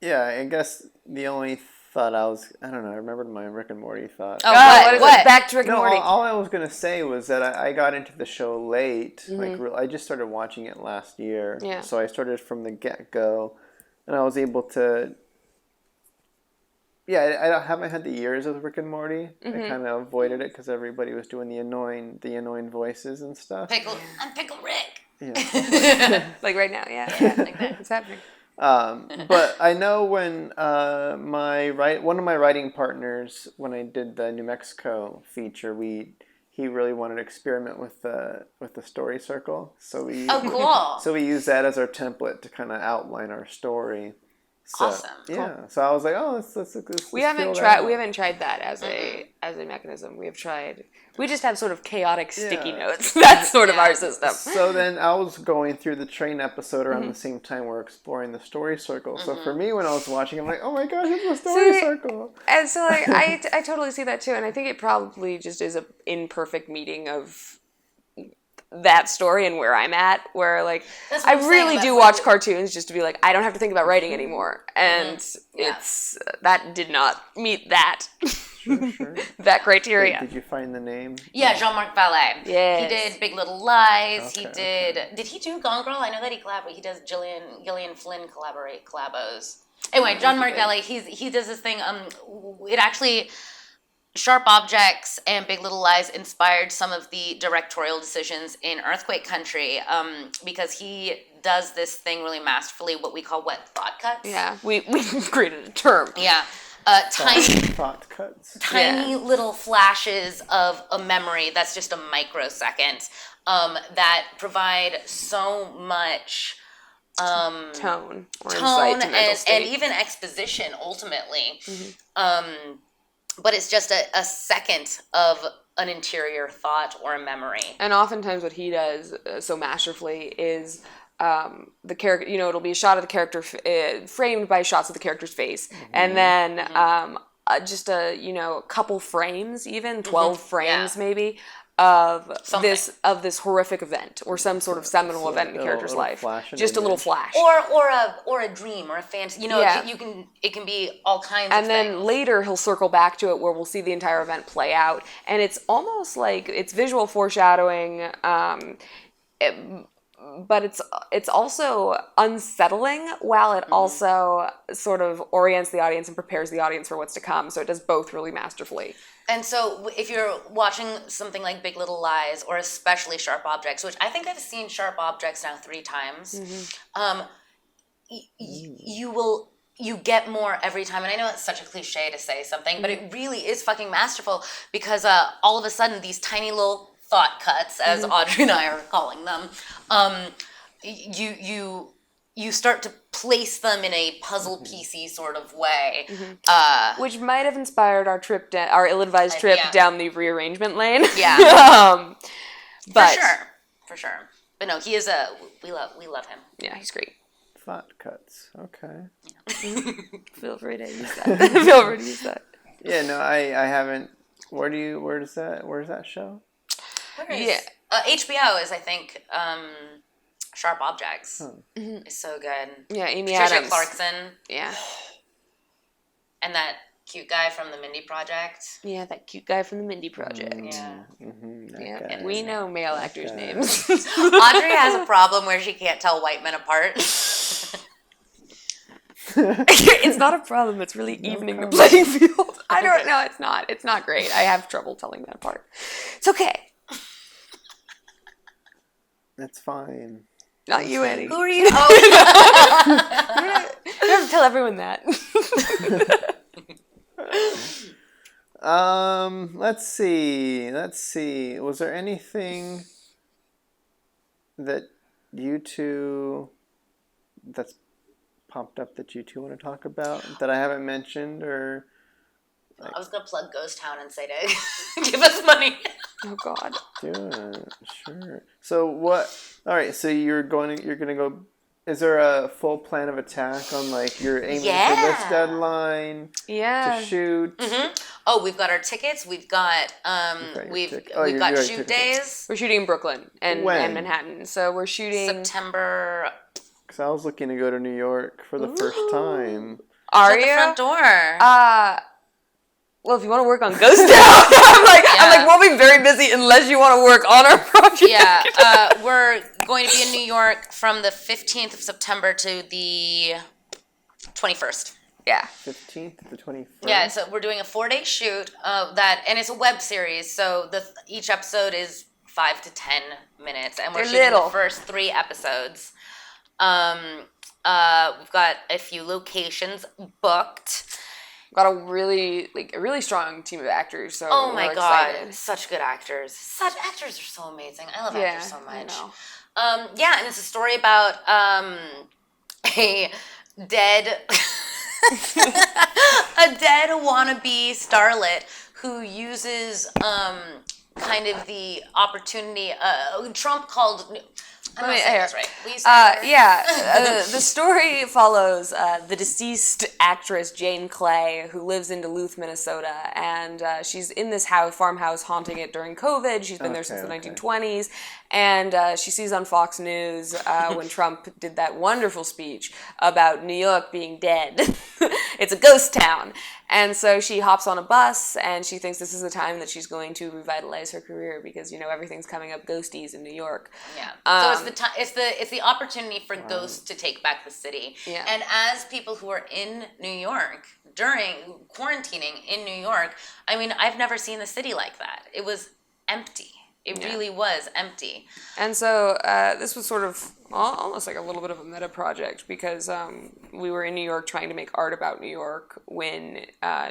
Yeah, I guess the only thought I don't know, I remembered my Rick and Morty thought. Oh, what? Back to Rick and Morty. All I was going to say was that I got into the show late. I just started watching it last year. Yeah. So I started from the get-go, and I was able to... Yeah, I haven't had the years of Rick and Morty. I kind of avoided it because everybody was doing the annoying voices and stuff. I'm Pickle Rick. Yeah. Like right now, yeah. Like that. It's happening. But I know when one of my writing partners, when I did the New Mexico feature, he really wanted to experiment with the story circle. So cool. So we used that as our template to kind of outline our story. So, awesome. Yeah. Cool. So I was like, oh, let's we haven't tried that as a mechanism. We just have sort of chaotic sticky notes. That's sort of our system. So then I was going through the train episode around the same time we're exploring the story circle. So for me, when I was watching, I'm like, oh my gosh, it's the story circle. And so I totally see that too. And I think it probably just is an imperfect meeting of that story and where I'm at, where like That's what I I'm saying really about do what watch we- cartoons just to be like, I don't have to think about writing anymore, and Yeah. it's that did not meet that Sure. that criteria. Did you find the name? Yeah, Jean-Marc Vallée. Yes. He did Big Little Lies. Okay, He did he do Gone Girl? I know that he does Gillian Flynn collabos. Anyway, Jean-Marc Vallée, he does this thing. It actually, Sharp Objects and Big Little Lies inspired some of the directorial decisions in Earthquake Country, because he does this thing really masterfully, what we call wet thought cuts. Yeah, we created a term. Yeah. Tiny Thought cuts. little flashes of a memory that's just a microsecond, that provide so much Tone or insight to mental and state. even exposition ultimately. But it's just a second of an interior thought or a memory. And oftentimes what he does so masterfully is the character, it'll be a shot of the character framed by shots of the character's face. And then just a couple frames, even 12 frames maybe, of this horrific event or some sort of seminal event in the character's life. Just a little flash. Or a dream or a fantasy. It can be all kinds of and things. then later he'll circle back to it where we'll see the entire event play out, and it's almost like it's visual foreshadowing, but it's also unsettling while it also sort of orients the audience and prepares the audience for what's to come. So it does both really masterfully. And so if you're watching something like Big Little Lies, or especially Sharp Objects, which I think I've seen Sharp Objects now 3 times, you get more every time. And I know it's such a cliche to say something, but it really is fucking masterful, because all of a sudden these tiny little thought cuts, as Audrey and I are calling them, you start to place them in a puzzle piecey sort of way, Which might have inspired our our ill-advised trip down the rearrangement lane. Yeah. But for sure. But no, he is we love him. Yeah, he's great. Thought cuts. Okay. Feel free to use that. Yeah, no, I haven't. Where does that show? HBO is, I think, Sharp Objects. It's so good. Yeah, Amy Patricia Adams. Clarkson. Yeah. And that cute guy from the Mindy Project. Yeah, that cute guy from the Mindy Project. Yeah. We know male actors' names. Audrey has a problem where she can't tell white men apart. It's not a problem. It's really evening the playing field. I don't know. It's not. It's not great. I have trouble telling that part. It's okay. That's fine. Not you, Eddie. Who are you? Oh. You don't have to tell everyone that. Let's see. Was there anything that you two that's popped up that you two want to talk about that I haven't mentioned, or? I was gonna plug Ghost Town and say to give us money. Oh God. Do it. Sure. So what? All right. So you're gonna go. Is there a full plan of attack on, like, you're aiming for this deadline Yeah. to shoot? Oh, we've got our tickets. We've got we've got shoot days. We're shooting in Brooklyn and When? Manhattan. So we're shooting September. Because I was looking to go to New York for the first time. Are At the you? front door. Well, if you want to work on Ghost Town, I'm like, we'll be very busy unless you want to work on our project. Yeah, we're going to be in New York from the 15th of September to the 21st. Yeah. 15th to the 21st. Yeah, so we're doing a 4-day shoot and it's a web series. So each episode is 5 to 10 minutes, and we're shooting the first 3 episodes. We've got a few locations booked. Got a really strong team of actors. So Oh my we're God, excited. such good actors. Such actors are so amazing. I love actors so much. I know. And it's a story about a dead wannabe starlet who uses kind of the opportunity. Trump called I'm not saying this right. Will you say that? The story follows the deceased actress Jane Clay, who lives in Duluth, Minnesota, and she's in this farmhouse haunting it during COVID. She's been there since the 1920s, and she sees on Fox News when Trump did that wonderful speech about New York being dead. It's a ghost town. And so she hops on a bus, and she thinks this is the time that she's going to revitalize her career because, everything's coming up ghosties in New York. Yeah. So it's the opportunity for ghosts to take back the city. Yeah. And as people who are in New York during quarantining in New York, I mean, I've never seen the city like that. It was empty. It really was empty. And so this was sort of almost like a little bit of a meta project because we were in New York trying to make art about New York when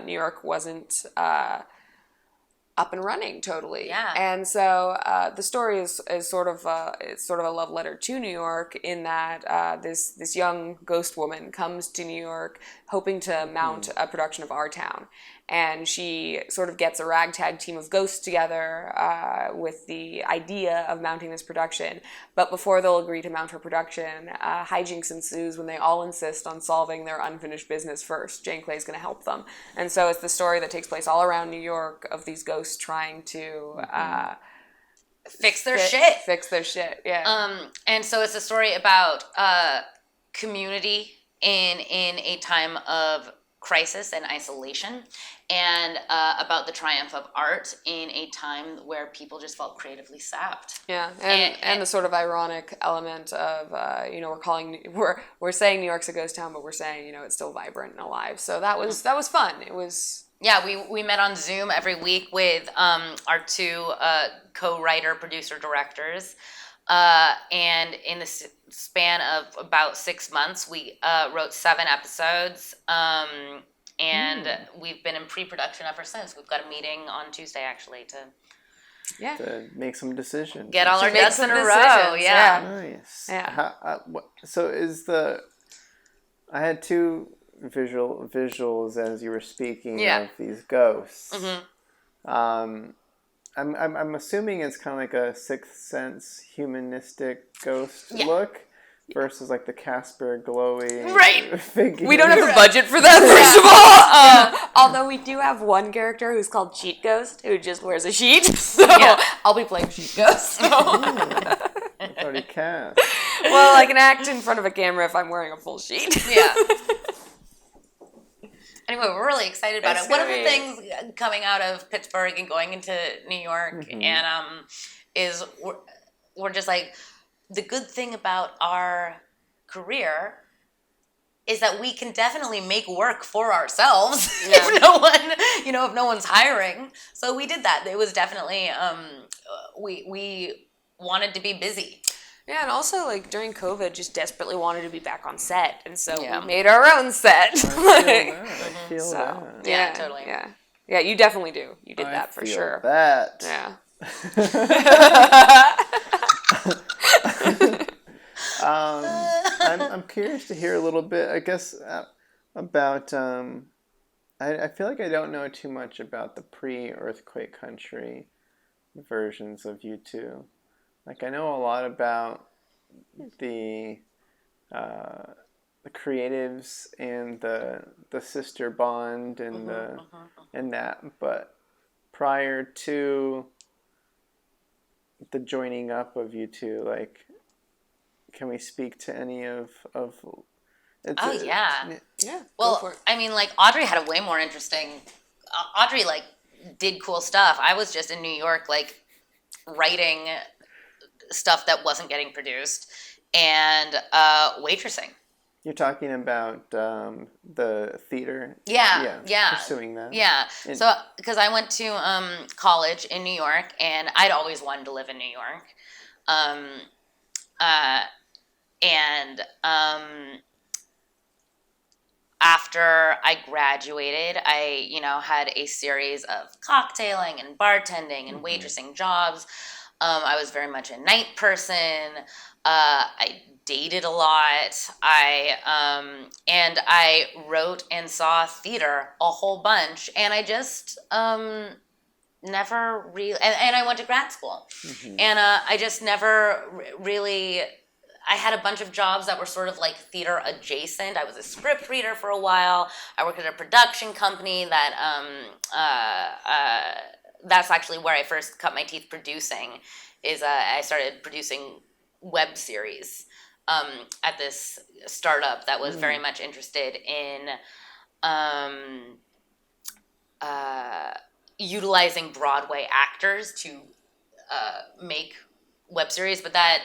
New York wasn't up and running totally. Yeah. And so the story is sort of it's sort of a love letter to New York in that this young ghost woman comes to New York hoping to mount a production of Our Town. And she sort of gets a ragtag team of ghosts together with the idea of mounting this production. But before they'll agree to mount her production, hijinks ensues when they all insist on solving their unfinished business first. Jane Clay's going to help them. And so it's the story that takes place all around New York of these ghosts trying to fix their shit. Fix their shit, yeah. And so it's a story about community in a time of crisis and isolation, and about the triumph of art in a time where people just felt creatively sapped. Yeah, and the sort of ironic element of we're saying New York's a ghost town, but we're saying it's still vibrant and alive. So that was fun. It was. Yeah, we met on Zoom every week with our two co-writer, producer, directors, and in the span of about 6 months, we wrote 7 episodes. And we've been in pre-production ever since. We've got a meeting on Tuesday, actually, to make some decisions. Get all our ducks in a row. Yeah. Nice. Yeah. So I had 2 visuals as you were speaking of these ghosts. Mm-hmm. I'm assuming it's kind of like a Sixth Sense humanistic ghost look. Versus like the Casper glowy figure. We don't have the budget for that, first of all. Although we do have one character who's called Sheet Ghost, who just wears a sheet. So I'll be playing Sheet Ghost. It's already cast. Well, I can act in front of a camera if I'm wearing a full sheet. Yeah. Anyway, we're really excited about it. One of the things coming out of Pittsburgh and going into New York and is we're just like, the good thing about our career is that we can definitely make work for ourselves if no one's hiring. So we did that. It was definitely we wanted to be busy. Yeah, and also like during COVID, just desperately wanted to be back on set, and so we made our own set. I feel that. Yeah, totally. Yeah, you definitely do. You did that for sure. That. Yeah. I'm curious to hear a little bit, I guess, about. I feel like I don't know too much about the pre-earthquake country versions of U2. Like I know a lot about the creatives and the sister bond and and that, but prior to the joining up of U2, like, can we speak to any of Yeah. Well, I mean, like, Audrey had a way more interesting... Audrey, like, did cool stuff. I was just in New York, like, writing stuff that wasn't getting produced and waitressing. You're talking about the theater? Yeah. Pursuing that. Yeah. So, because I went to college in New York, and I'd always wanted to live in New York. After I graduated, I, had a series of cocktailing and bartending and waitressing jobs. I was very much a night person. I dated a lot. And I wrote and saw theater a whole bunch. And I just never really, and I went to grad school, and I just never really. I had a bunch of jobs that were sort of like theater adjacent. I was a script reader for a while. I worked at a production company that's actually where I first cut my teeth producing. I started producing web series at this startup that was very much interested in utilizing Broadway actors to make web series, but that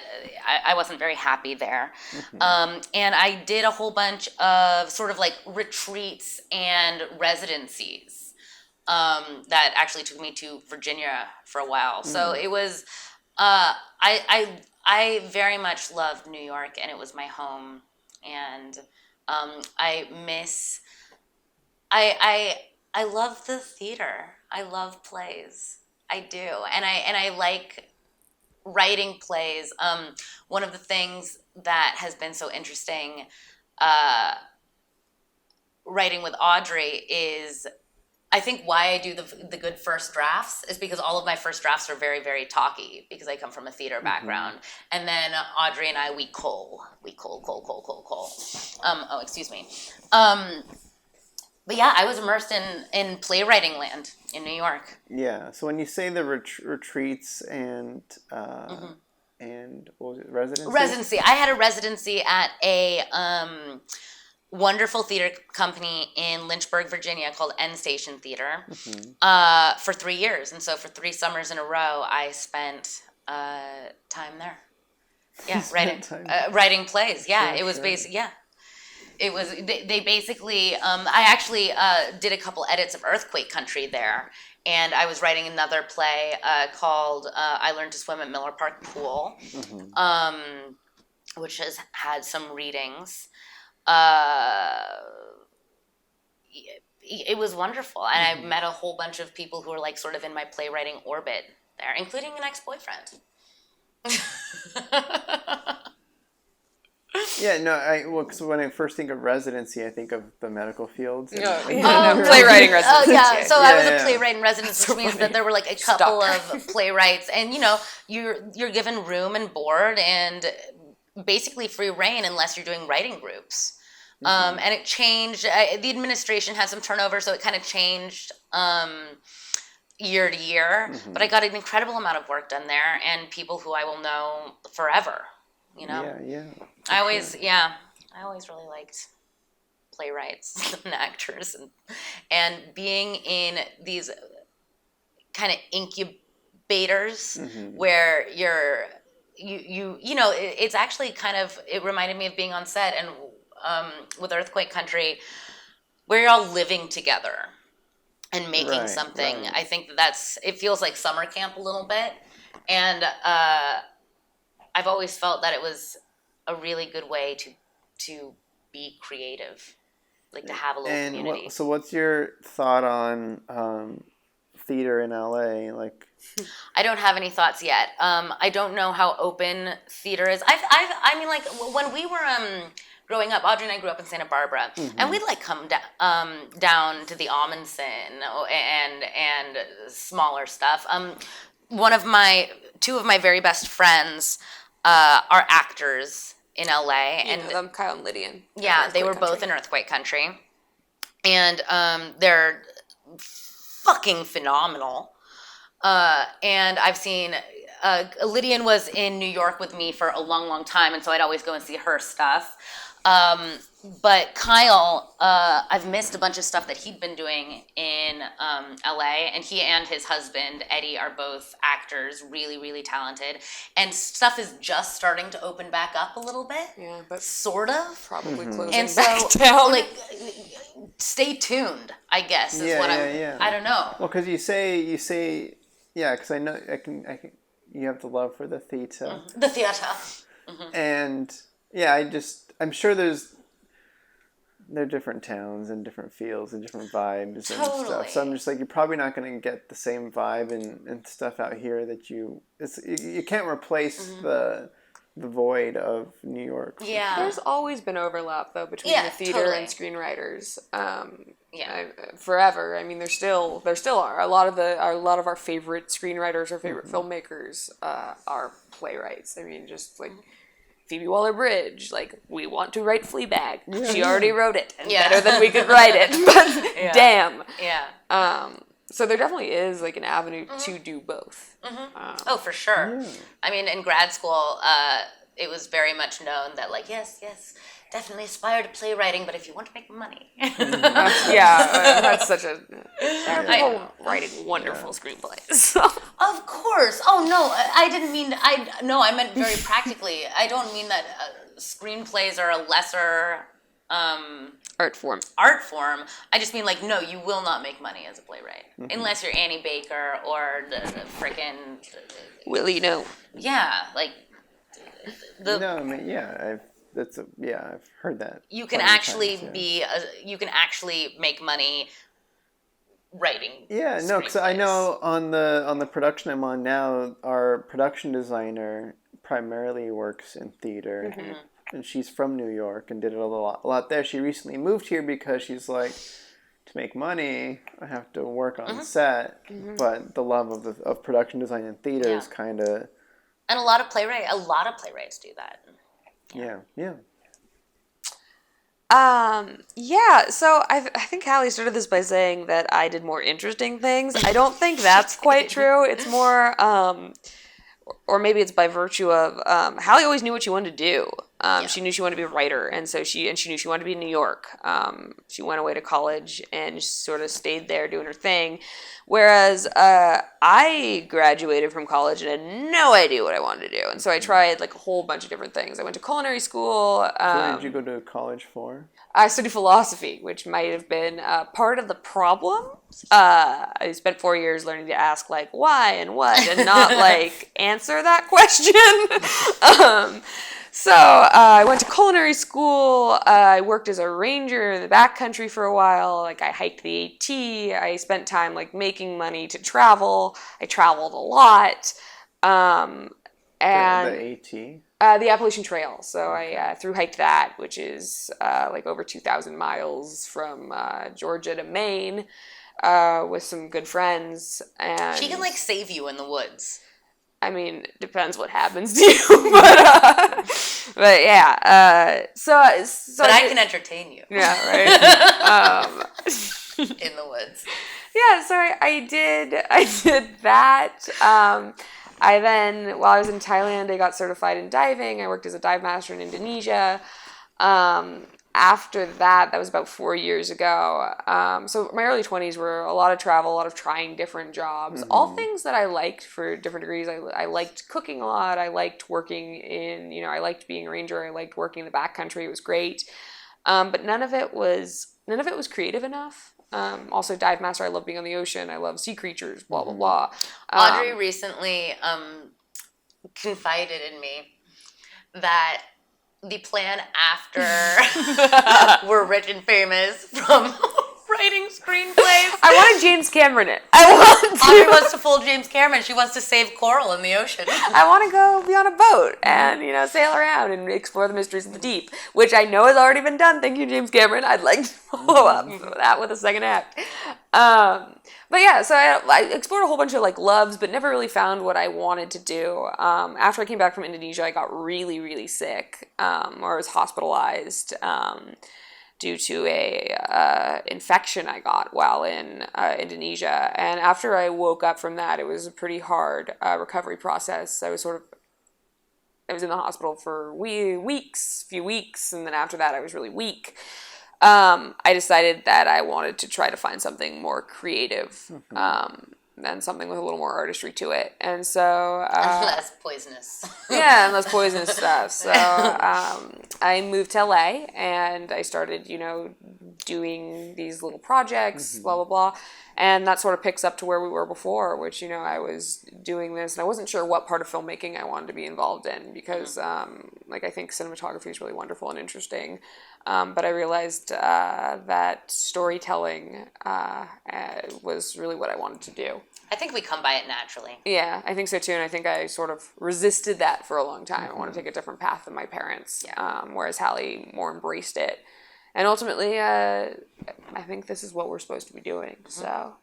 I wasn't very happy there. And I did a whole bunch of sort of like retreats and residencies that actually took me to Virginia for a while. So it was I very much loved New York, and it was my home. And I love the theater. I love plays. I do, and I like writing plays. One of the things that has been so interesting writing with Audrey is, I think why I do the good first drafts is because all of my first drafts are very, very talky because I come from a theater background. And then Audrey and I, we coal. Oh, excuse me. But yeah, I was immersed in playwriting land in New York. Yeah. So when you say the retreats and what was it, residency? Residency. I had a residency at a wonderful theater company in Lynchburg, Virginia called N Station Theater for 3 years. And so for 3 summers in a row, I spent time there. Yeah, writing plays. Yeah, it was basically, yeah. It was, they basically, I actually did a couple edits of Earthquake Country there. And I was writing another play called I Learned to Swim at Miller Park Pool, which has had some readings. It was wonderful. And I met a whole bunch of people who were like sort of in my playwriting orbit there, including an ex-boyfriend. Yeah, no, because when I first think of residency, I think of the medical fields. Playwriting residency. I was a playwright in residence, which means that there were like a couple of playwrights, and you're given room and board and basically free reign unless you're doing writing groups. And it changed. The administration had some turnover, so it kind of changed year to year. But I got an incredible amount of work done there, and people who I will know forever. Yeah. I always really liked playwrights and actors, and being in these kind of incubators where it's actually kind of, it reminded me of being on set and with Earthquake Country, where you're all living together and making something. Right. I think it feels like summer camp a little bit, and I've always felt that it was a really good way to be creative, like to have a little community. So what's your thought on theater in LA? Like, I don't have any thoughts yet. I don't know how open theater is. I mean, like when we were growing up, Audrey and I grew up in Santa Barbara, and we'd like come down to the Amundsen and smaller stuff. Two of my very best friends are actors in LA, and them, Kyle and Lydian. Yeah, they were both in Earthquake Country, and they're fucking phenomenal. And I've seen Lydian was in New York with me for a long, long time, and so I'd always go and see her stuff. But Kyle, I've missed a bunch of stuff that he'd been doing in LA, and he and his husband, Eddie, are both actors, really, really talented. And stuff is just starting to open back up a little bit. Yeah, but sort of. Probably closing and back so, down. Like, stay tuned, I guess, is what I don't know. Well, because you say, yeah, because I know, I can, you have the love for the theater. The theater. And, yeah, I'm sure they're different towns and different feels and different vibes and stuff. So I'm just like, you're probably not going to get the same vibe and stuff out here that you can't replace the the void of New York. Yeah. There's always been overlap though between the theater totally. and screenwriters. Forever. I mean, there still are a lot of our favorite screenwriters or favorite filmmakers are playwrights. I mean, just like Phoebe Waller-Bridge, like, we want to write Fleabag. She already wrote it, and better than we could write it. But damn. Yeah. So there definitely is like an avenue to do both. Oh, for sure. I mean, in grad school, it was very much known that, like, yes, definitely aspire to playwriting, but if you want to make money. That's such a... People writing wonderful screenplays. Of course. Oh, no, I didn't mean... I meant very practically. I don't mean that screenplays are a lesser... art form. I just mean, like, no, you will not make money as a playwright. Unless you're Annie Baker or the frickin'... Willie, no. Yeah, like... No, I mean, I've heard that. You can actually you can actually make money writing. Yeah, no, because I know on the production I'm on now, our production designer primarily works in theater, and she's from New York and did it a lot there. She recently moved here because she's like, to make money, I have to work on set, but the love of production design and theater is kind of. And a lot of playwrights do that. Yeah. So I think Hallie started this by saying that I did more interesting things. I don't think that's quite true. It's more, or maybe it's by virtue of, Hallie always knew what she wanted to do. She knew she wanted to be a writer, and she knew she wanted to be in New York. She went away to college and sort of stayed there doing her thing. Whereas I graduated from college and had no idea what I wanted to do. And so I tried like a whole bunch of different things. I went to culinary school. What did you go to college for? I studied philosophy, which might have been part of the problem. I spent 4 years learning to ask like why and what and not like answer that question. So I went to culinary school. I worked as a ranger in the backcountry for a while. Like I hiked the AT. I spent time like making money to travel. I traveled a lot. And the AT? The Appalachian Trail. So I thru-hiked that, which is like over 2,000 miles from Georgia to Maine with some good friends. And she can like save you in the woods. I mean, depends what happens to you, but yeah. So but I can entertain you. Yeah, right. In the woods. Yeah, so I did that. I then, while I was in Thailand, I got certified in diving. I worked as a dive master in Indonesia. After that was about 4 years ago. So my early 20s were a lot of travel, a lot of trying different jobs, all things that I liked for different degrees. I liked cooking a lot. I liked working I liked being a ranger. I liked working in the backcountry. It was great. But none of it was creative enough. Also dive master. I love being on the ocean. I love sea creatures, blah, blah, blah. Audrey recently confided in me that the plan after we're rich and famous from writing screenplays. I wanted James Cameron it. Audrey wants to fool James Cameron. She wants to save coral in the ocean. I want to go be on a boat and, sail around and explore the mysteries of the deep, which I know has already been done. Thank you, James Cameron. I'd like to follow up that with a second act. But yeah, so I explored a whole bunch of like loves, but never really found what I wanted to do. After I came back from Indonesia, I got really, really sick, or was hospitalized due to a infection I got while in Indonesia. And after I woke up from that, it was a pretty hard recovery process. I was in the hospital for few weeks, and then after that, I was really weak. I decided that I wanted to try to find something more creative, and something with a little more artistry to it. And so... less poisonous. Yeah, and less poisonous stuff. So I moved to LA, and I started, doing these little projects, blah, blah, blah. And that sort of picks up to where we were before, which, I was doing this, and I wasn't sure what part of filmmaking I wanted to be involved in, because, I think cinematography is really wonderful and interesting. but I realized that storytelling was really what I wanted to do. I think we come by it naturally. Yeah, I think so too, and I think I sort of resisted that for a long time. I wanted to take a different path than my parents, whereas Hallie more embraced it. And ultimately, I think this is what we're supposed to be doing, so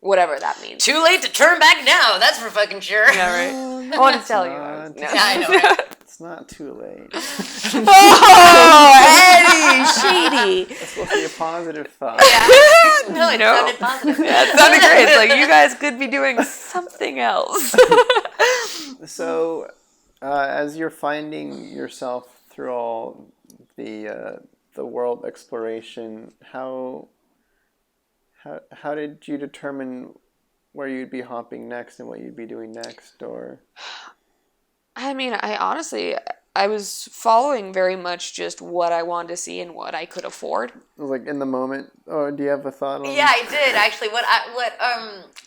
whatever that means. Too late to turn back now, that's for fucking sure. Yeah, right? I want to tell you. not. No. Yeah, I know, right? It's not too late. Oh, Eddie, shady. It's supposed to be a positive thought. No, it sounded positive. Yeah, it sounded great. It's like, you guys could be doing something else. So, as you're finding yourself through all the world exploration, how did you determine where you'd be hopping next and what you'd be doing next, or? I mean, I was following very much just what I wanted to see and what I could afford. Like in the moment, or do you have a thought on? Yeah, I did actually. What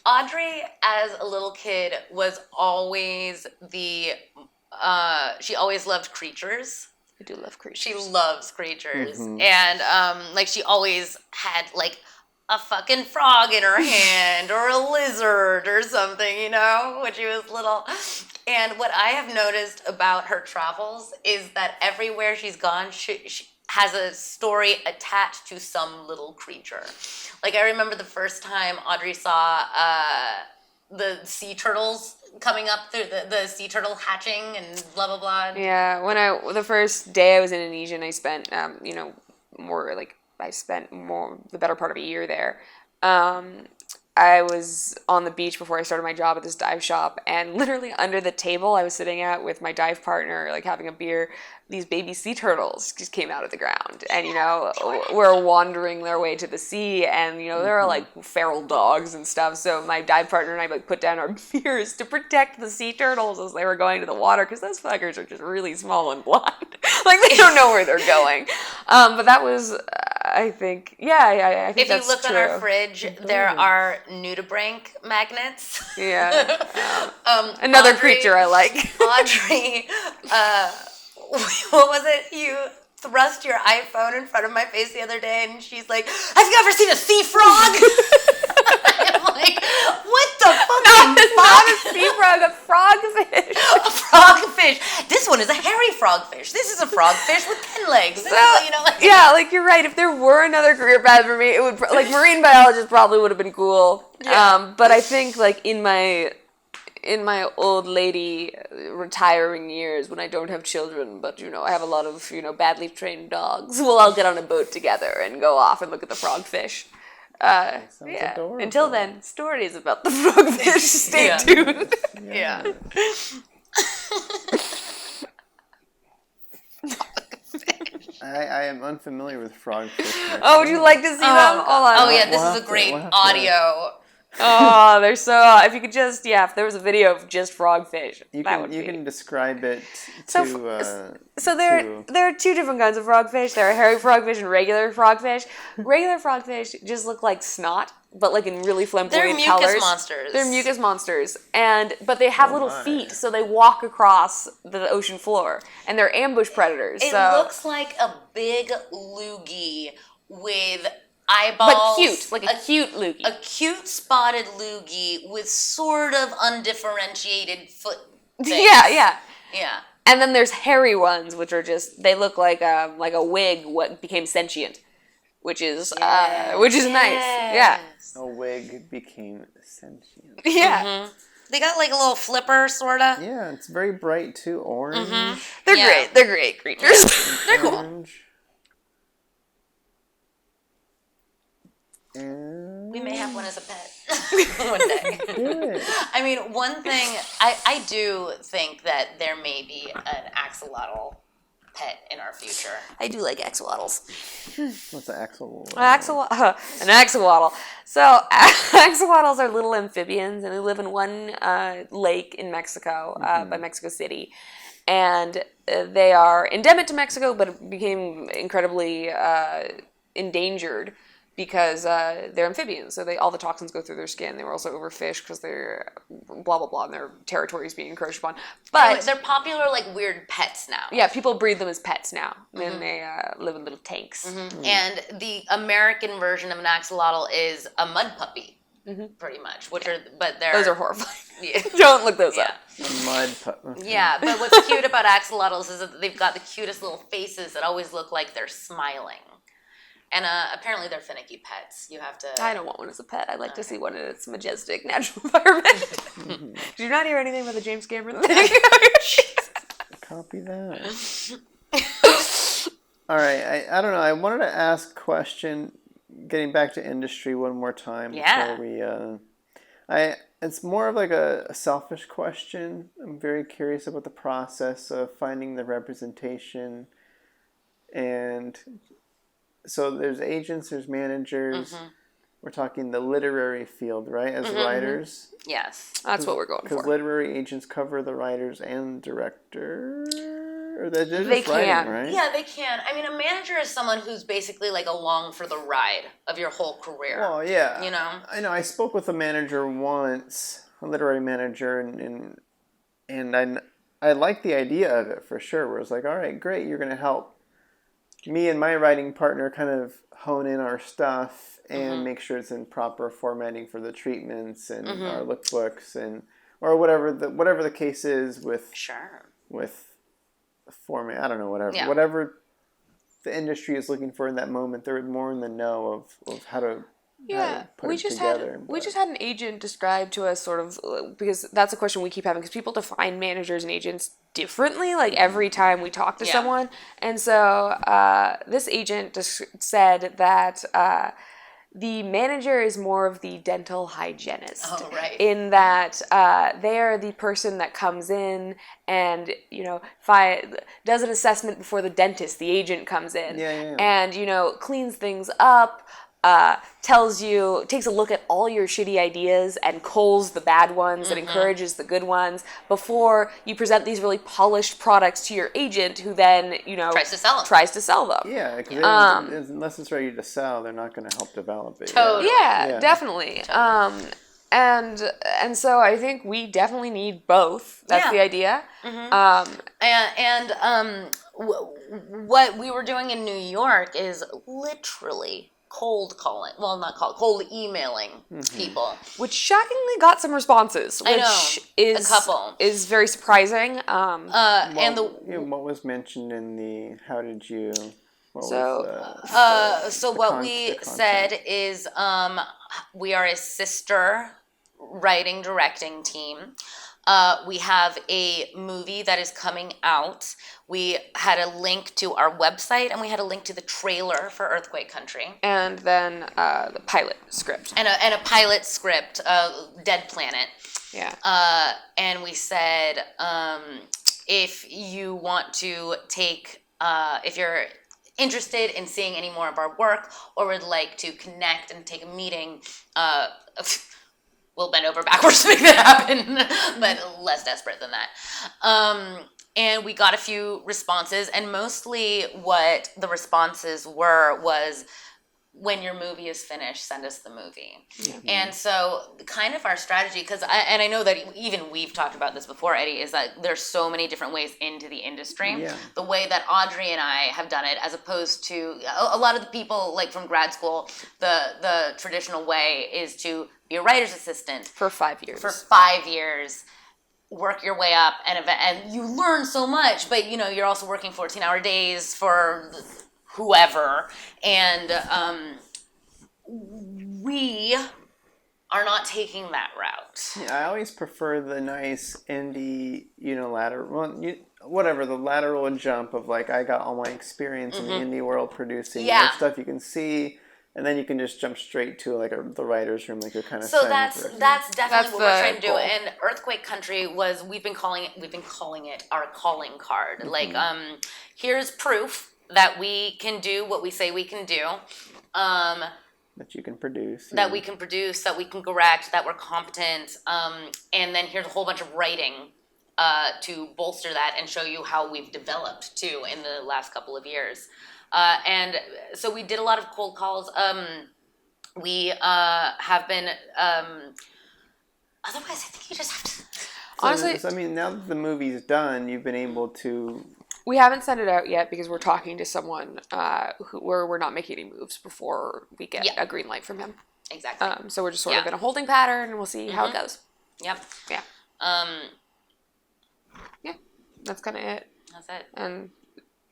Audrey as a little kid was always she always loved creatures. I do love creatures. She loves creatures, and like she always had like a fucking frog in her hand or a lizard or something, you know, when she was little. And what I have noticed about her travels is that everywhere she's gone, she has a story attached to some little creature. Like I remember the first time Audrey saw the sea turtles coming up through the sea turtle hatching and blah blah blah. Yeah, the first day I was in Indonesia, and I spent the better part of a year there. I was on the beach before I started my job at this dive shop, and literally under the table I was sitting at with my dive partner, like having a beer, these baby sea turtles just came out of the ground, and were wandering their way to the sea, and there are like feral dogs and stuff. So my dive partner and I like put down our beers to protect the sea turtles as they were going to the water, because those fuckers are just really small and blind, like they don't know where they're going. But that was. I think, I think that's true. If you look on our fridge, there are nudibranch magnets. Yeah. Another creature I like. Audrey, what was it? You thrust your iPhone in front of my face the other day, and she's like, "Have you ever seen a sea frog?" I'm like, "What the fuck?" Not a sea frog, a frogfish. A frogfish. This one is a hairy frogfish. This is a frogfish with 10 legs. Like you're right. If there were another career path for me, it would like marine biologist probably would have been cool. Yeah. But I think like in my old lady retiring years, when I don't have children, but I have a lot of badly trained dogs, we'll all get on a boat together and go off and look at the frogfish. Adorable. Until then, stories about the frogfish. Stay tuned. Yeah. I am unfamiliar with frogfish. Oh, would you like to see them? Hold on. Oh yeah, this is a great audio. Oh, they're so. If you could just, if there was a video of just frogfish, you can describe it to. So there are two different kinds of frogfish. There are hairy frogfish and regular frogfish. Regular frogfish just look like snot, but like in really flamboyant colors. They're mucus monsters. They're mucus monsters, but they have little feet, so they walk across the ocean floor, and they're ambush predators. It looks like a big loogie with eyeballs. But cute, like a cute loogie. A cute spotted loogie with sort of undifferentiated foot things. Yeah. And then there's hairy ones, which are just, they look like a wig what became sentient, which is nice. Yeah. A wig became sentient. Yeah. Mm-hmm. They got like a little flipper, sorta. Yeah, it's very bright too. Orange. Mm-hmm. They're great. They're great creatures. They're cool. Orange. We may have one as a pet one day. Do it. I mean, one thing, I do think that there may be an axolotl pet in our future. I do like axolotls. What's an axolotl? An axolotl. So axolotls are little amphibians, and they live in one lake in Mexico, by Mexico City. And they are endemic to Mexico, but became incredibly endangered because they're amphibians, so all the toxins go through their skin. They were also overfished because they're blah blah blah, and their territory is being encroached upon. But anyway, they're popular like weird pets now. Yeah, people breed them as pets now, and they live in little tanks. And the American version of an axolotl is a mud puppy, pretty much. Those are horrifying. Yeah. Don't look those up. Mud puppy. Okay. Yeah, but what's cute about axolotls is that they've got the cutest little faces that always look like they're smiling. And apparently they're finicky pets. You have to... I don't want one as a pet. I'd like to see one in its majestic natural environment. Did you not hear anything about the James Cameron thing? Copy that. All right, I don't know. I wanted to ask a question, getting back to industry one more time before we... It's more of like a selfish question. I'm very curious about the process of finding the representation. And so there's agents, there's managers. We're talking the literary field, right? As writers. Yes. That's what we're going for. Because literary agents cover the writers and director. Or they're just They writing, can. right? Yeah, they can. I mean, a manager is someone who's basically like along for the ride of your whole career. Well, yeah. You know? I know. I spoke with a manager once, a literary manager, and I liked the idea of it for sure. Where it's like, all right, great, you're going to help me and my writing partner kind of hone in our stuff and make sure it's in proper formatting for the treatments and our lookbooks or whatever the case is with format. I don't know, whatever the industry is looking for in that moment. They're more in the know of how to put it together. We just had an agent describe to us sort of, because that's a question we keep having, because people define managers and agents differently, like every time we talk to someone. And so this agent just said that the manager is more of the dental hygienist. Oh, right. In that they are the person that comes in and, does an assessment before the dentist, the agent comes in. And, cleans things up, takes a look at all your shitty ideas and culls the bad ones and encourages the good ones before you present these really polished products to your agent, who then, tries to sell them. Yeah, because unless it's ready to sell, they're not going to help develop it. Totally. Yeah, definitely. And so I think we definitely need both. That's the idea. What we were doing in New York is literally cold emailing people, which shockingly got some responses, which I know, a couple is very surprising. What was mentioned in the how did you? What we said is we are a sister writing directing team. We have a movie that is coming out. We had a link to our website, and we had a link to the trailer for Earthquake Country. And then the pilot script. And a pilot script, Dead Planet. Yeah. And we said, if you want to if you're interested in seeing any more of our work or would like to connect and take a meeting, we'll bend over backwards to make that happen, but less desperate than that. And we got a few responses, and mostly what the responses was, when your movie is finished, send us the movie. And so kind of our strategy, because I know that even we've talked about this before, Eddie, is that there's so many different ways into the industry. Yeah. The way that Audrey and I have done it, as opposed to a lot of the people like from grad school, the traditional way is to be a writer's assistant. For 5 years. For 5 years. Work your way up, and you learn so much, but you're also working 14-hour days for whoever, and we are not taking that route. Yeah, I always prefer the nice indie unilateral, the lateral jump of like, I got all my experience in the indie world producing stuff you can see, and then you can just jump straight to like the writer's room, like you're kind of. So that's definitely what we're trying to do. And Earthquake Country we've been calling it our calling card. Like, here's proof that we can do what we say we can do. That you can produce. That we can produce, that we can direct, that we're competent. And then here's a whole bunch of writing to bolster that and show you how we've developed too in the last couple of years. And so we did a lot of cold calls. We have been. Otherwise, I think you just have to. Honestly, so, I mean, now that the movie's done, you've been able to. We haven't sent it out yet because we're talking to someone where we're not making any moves before we get a green light from him. Exactly. So we're just sort of in a holding pattern, and we'll see how it goes. Yep. Yeah. Yeah, that's kind of it. That's it. And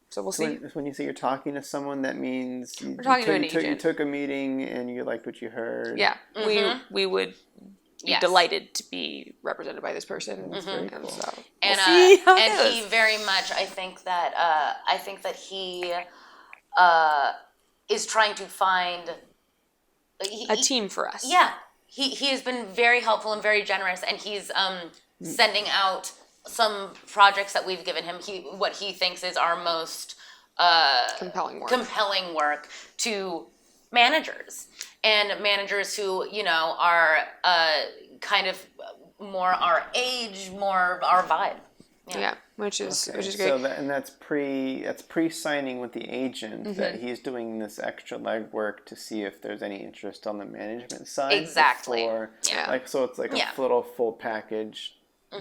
so we'll see. When you say you're talking to someone, that means we're talking to an agent. You took a meeting and you liked what you heard. Yeah, we would be delighted to be represented by this person. That's very cool. And so and we'll see how it and goes. he very much, I think that he is trying to find a team for us. Yeah, he has been very helpful and very generous, and he's sending out some projects that we've given him. What he thinks is our most compelling work to managers who are kind of more our age, more our vibe. Yeah, which is great. So that's pre-signing with the agent that he's doing this extra legwork to see if there's any interest on the management side. Exactly. So it's like a little full package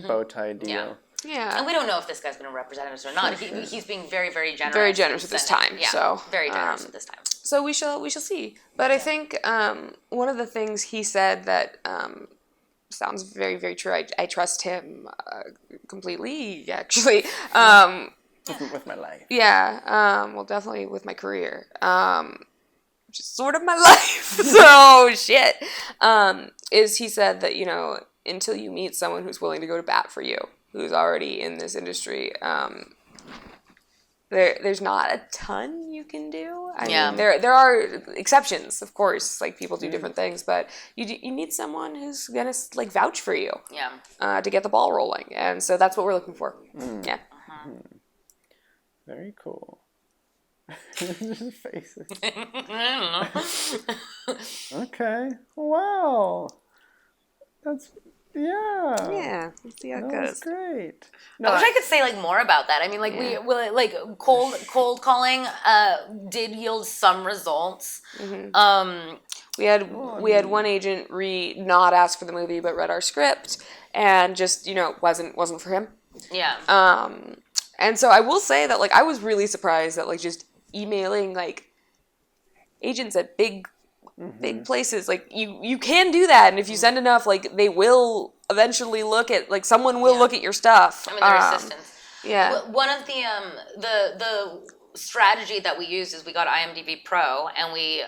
bow tie deal. Yeah. And we don't know if this guy's going to represent us or not. He's being very, very generous. Very generous at this time. Yeah, so very generous at this time. So we shall see. But I think one of the things he said that sounds very, very true. I trust him completely, actually. With my life. Yeah. Well, definitely with my career. Which is sort of my life. So, shit. Is he said that, until you meet someone who's willing to go to bat for you, who's already in this industry, there's not a ton you can do. I mean, there are exceptions, of course. Like, people do different things, but you need someone who's gonna vouch for you. Yeah. To get the ball rolling, and so that's what we're looking for. Yeah. Very cool. Faces. Okay. Wow. That's. Yeah. Yeah. Let's see how it goes. That's great. I wish I could say more about that. I mean, we cold calling did yield some results. We had one agent not ask for the movie but read our script and just wasn't for him. Yeah. And so I will say that I was really surprised that just emailing agents at big places, you can do that, and if you send enough, they will eventually look at someone will look at your stuff. I mean, their assistants. Yeah. One of the strategy that we used is we got IMDb Pro and we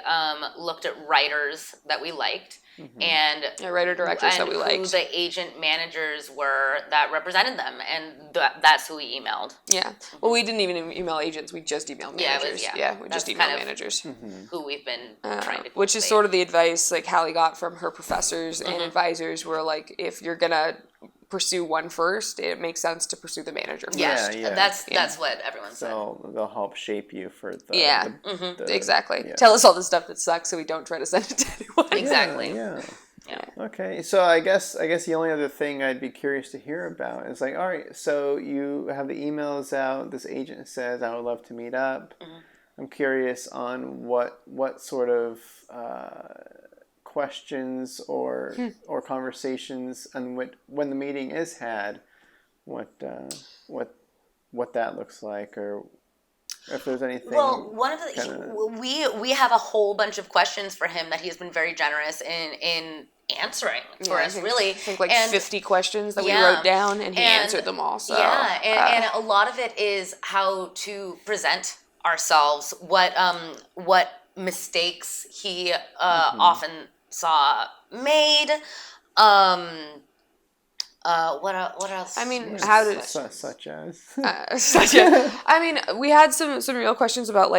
looked at writers that we liked and writer directors that we liked, who the agent managers were that represented them, and that's who we emailed. Yeah. Well, we didn't even email agents; we just emailed managers. We just emailed managers. Who we've been trying to. Which is sort of the advice Hallie got from her professors and advisors, were if you're gonna pursue one first, it makes sense to pursue the manager first. Yeah. That's what everyone said. So they'll help shape you for the exactly. Yeah. Tell us all the stuff that sucks so we don't try to send it to anyone. Exactly. Yeah. Okay, so I guess the only other thing I'd be curious to hear about is all right, so you have the emails out, this agent says, I would love to meet up. I'm curious on what sort of questions or conversations, and when the meeting is had, what that looks like, or if there's anything. Well, one of the we have a whole bunch of questions for him that he has been very generous in answering for us. Really, I think 50 questions that we wrote down, and he answered them all. So and a lot of it is how to present ourselves, what mistakes he often saw made. What else? I mean, how did such as I mean, we had some real questions about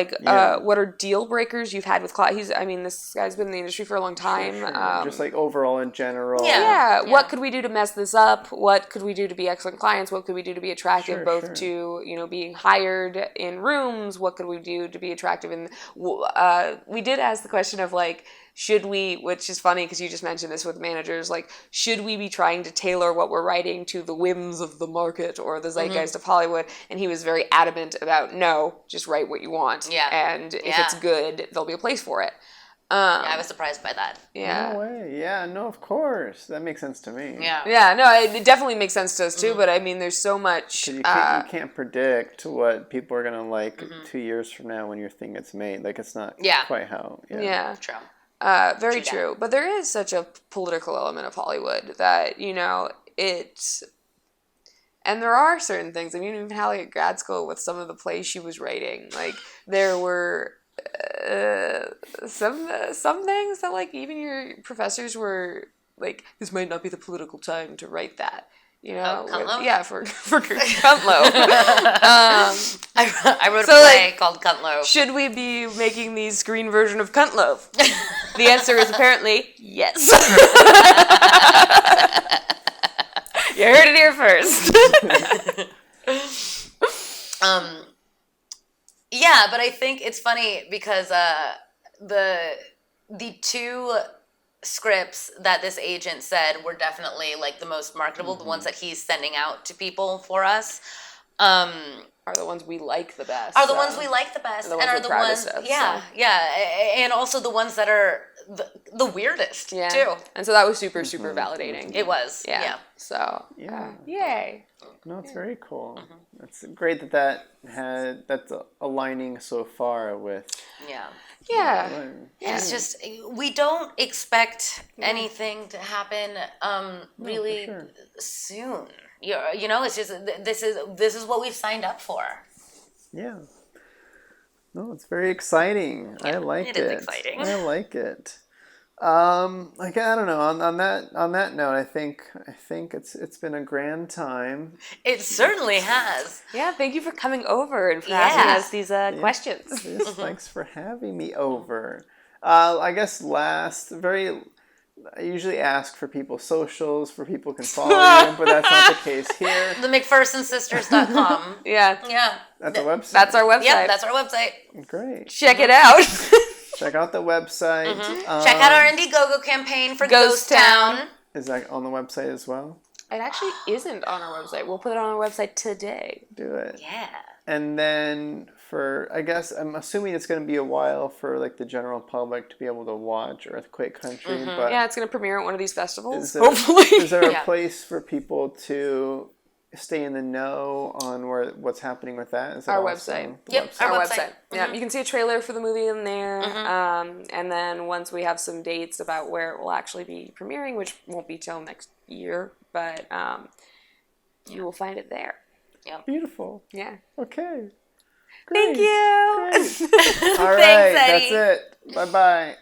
what are deal breakers you've had with clients. This guy's been in the industry for a long time. Sure. Just overall in general. Yeah. What could we do to mess this up? What could we do to be excellent clients? What could we do to be attractive to being hired in rooms? What could we do to be attractive in? We did ask the question of should we, which is funny because you just mentioned this with managers, should we be trying to tailor what we're writing to the whims of the market or the zeitgeist of Hollywood? And he was very adamant about, no, just write what you want. Yeah. And if it's good, there'll be a place for it. Yeah, I was surprised by that. Yeah. No way. Yeah, no, of course. That makes sense to me. Yeah. Yeah, no, it definitely makes sense to us too, but I mean, there's so much. You can't predict what people are going to like 2 years from now when your thing gets made. Like, it's not quite how. Yeah. True. Very true. But there is such a political element of Hollywood that, and there are certain things. I mean, even Hallie at grad school with some of the plays she was writing, like, there were some things that, like, even your professors were like, this might not be the political time to write that. Cuntlow? Yeah, for Cuntlow. I wrote a play called Cuntlow. Should we be making the screen version of Cuntlow? The answer is apparently yes. You heard it here first. Yeah, but I think it's funny because the two scripts that this agent said were definitely like the most marketable, the ones that he's sending out to people for us. Are the ones we like the best. Are the ones we like the best, and are the ones, and also the ones that are the weirdest too. And so that was super validating. It was, yeah. So yay. No, it's very cool. It's great that's aligning so far with. Yeah. It's just we don't expect anything to happen really soon. It's just this is what we've signed up for. Yeah. No, it's very exciting. I like it. It is exciting. I like it. Like, I don't know. On that note, I think it's been a grand time. It certainly has. Yeah, thank you for coming over and for asking us these questions. Yes, thanks for having me over. I guess I usually ask for people's socials, for people can follow you, but that's not the case here. The McPhersonsisters.com. Yeah. That's our website. That's our website. Yep, that's our website. Great. Check it out. Check out the website. Check out our Indiegogo campaign for Ghost Town. Is that on the website as well? It actually isn't on our website. We'll put it on our website today. Do it. Yeah. And then I'm assuming it's going to be a while for like the general public to be able to watch Earthquake Country. But yeah, it's going to premiere at one of these festivals. Hopefully. Is there a place for people to stay in the know on what's happening with that? Is that our website. Yep, our website. Yeah, you can see a trailer for the movie in there. And then once we have some dates about where it will actually be premiering, which won't be till next year, but you will find it there. Yep. Beautiful. Yeah. Okay. Great. Thank you. Great. All right. Thanks, Eddie. That's it. Bye-bye.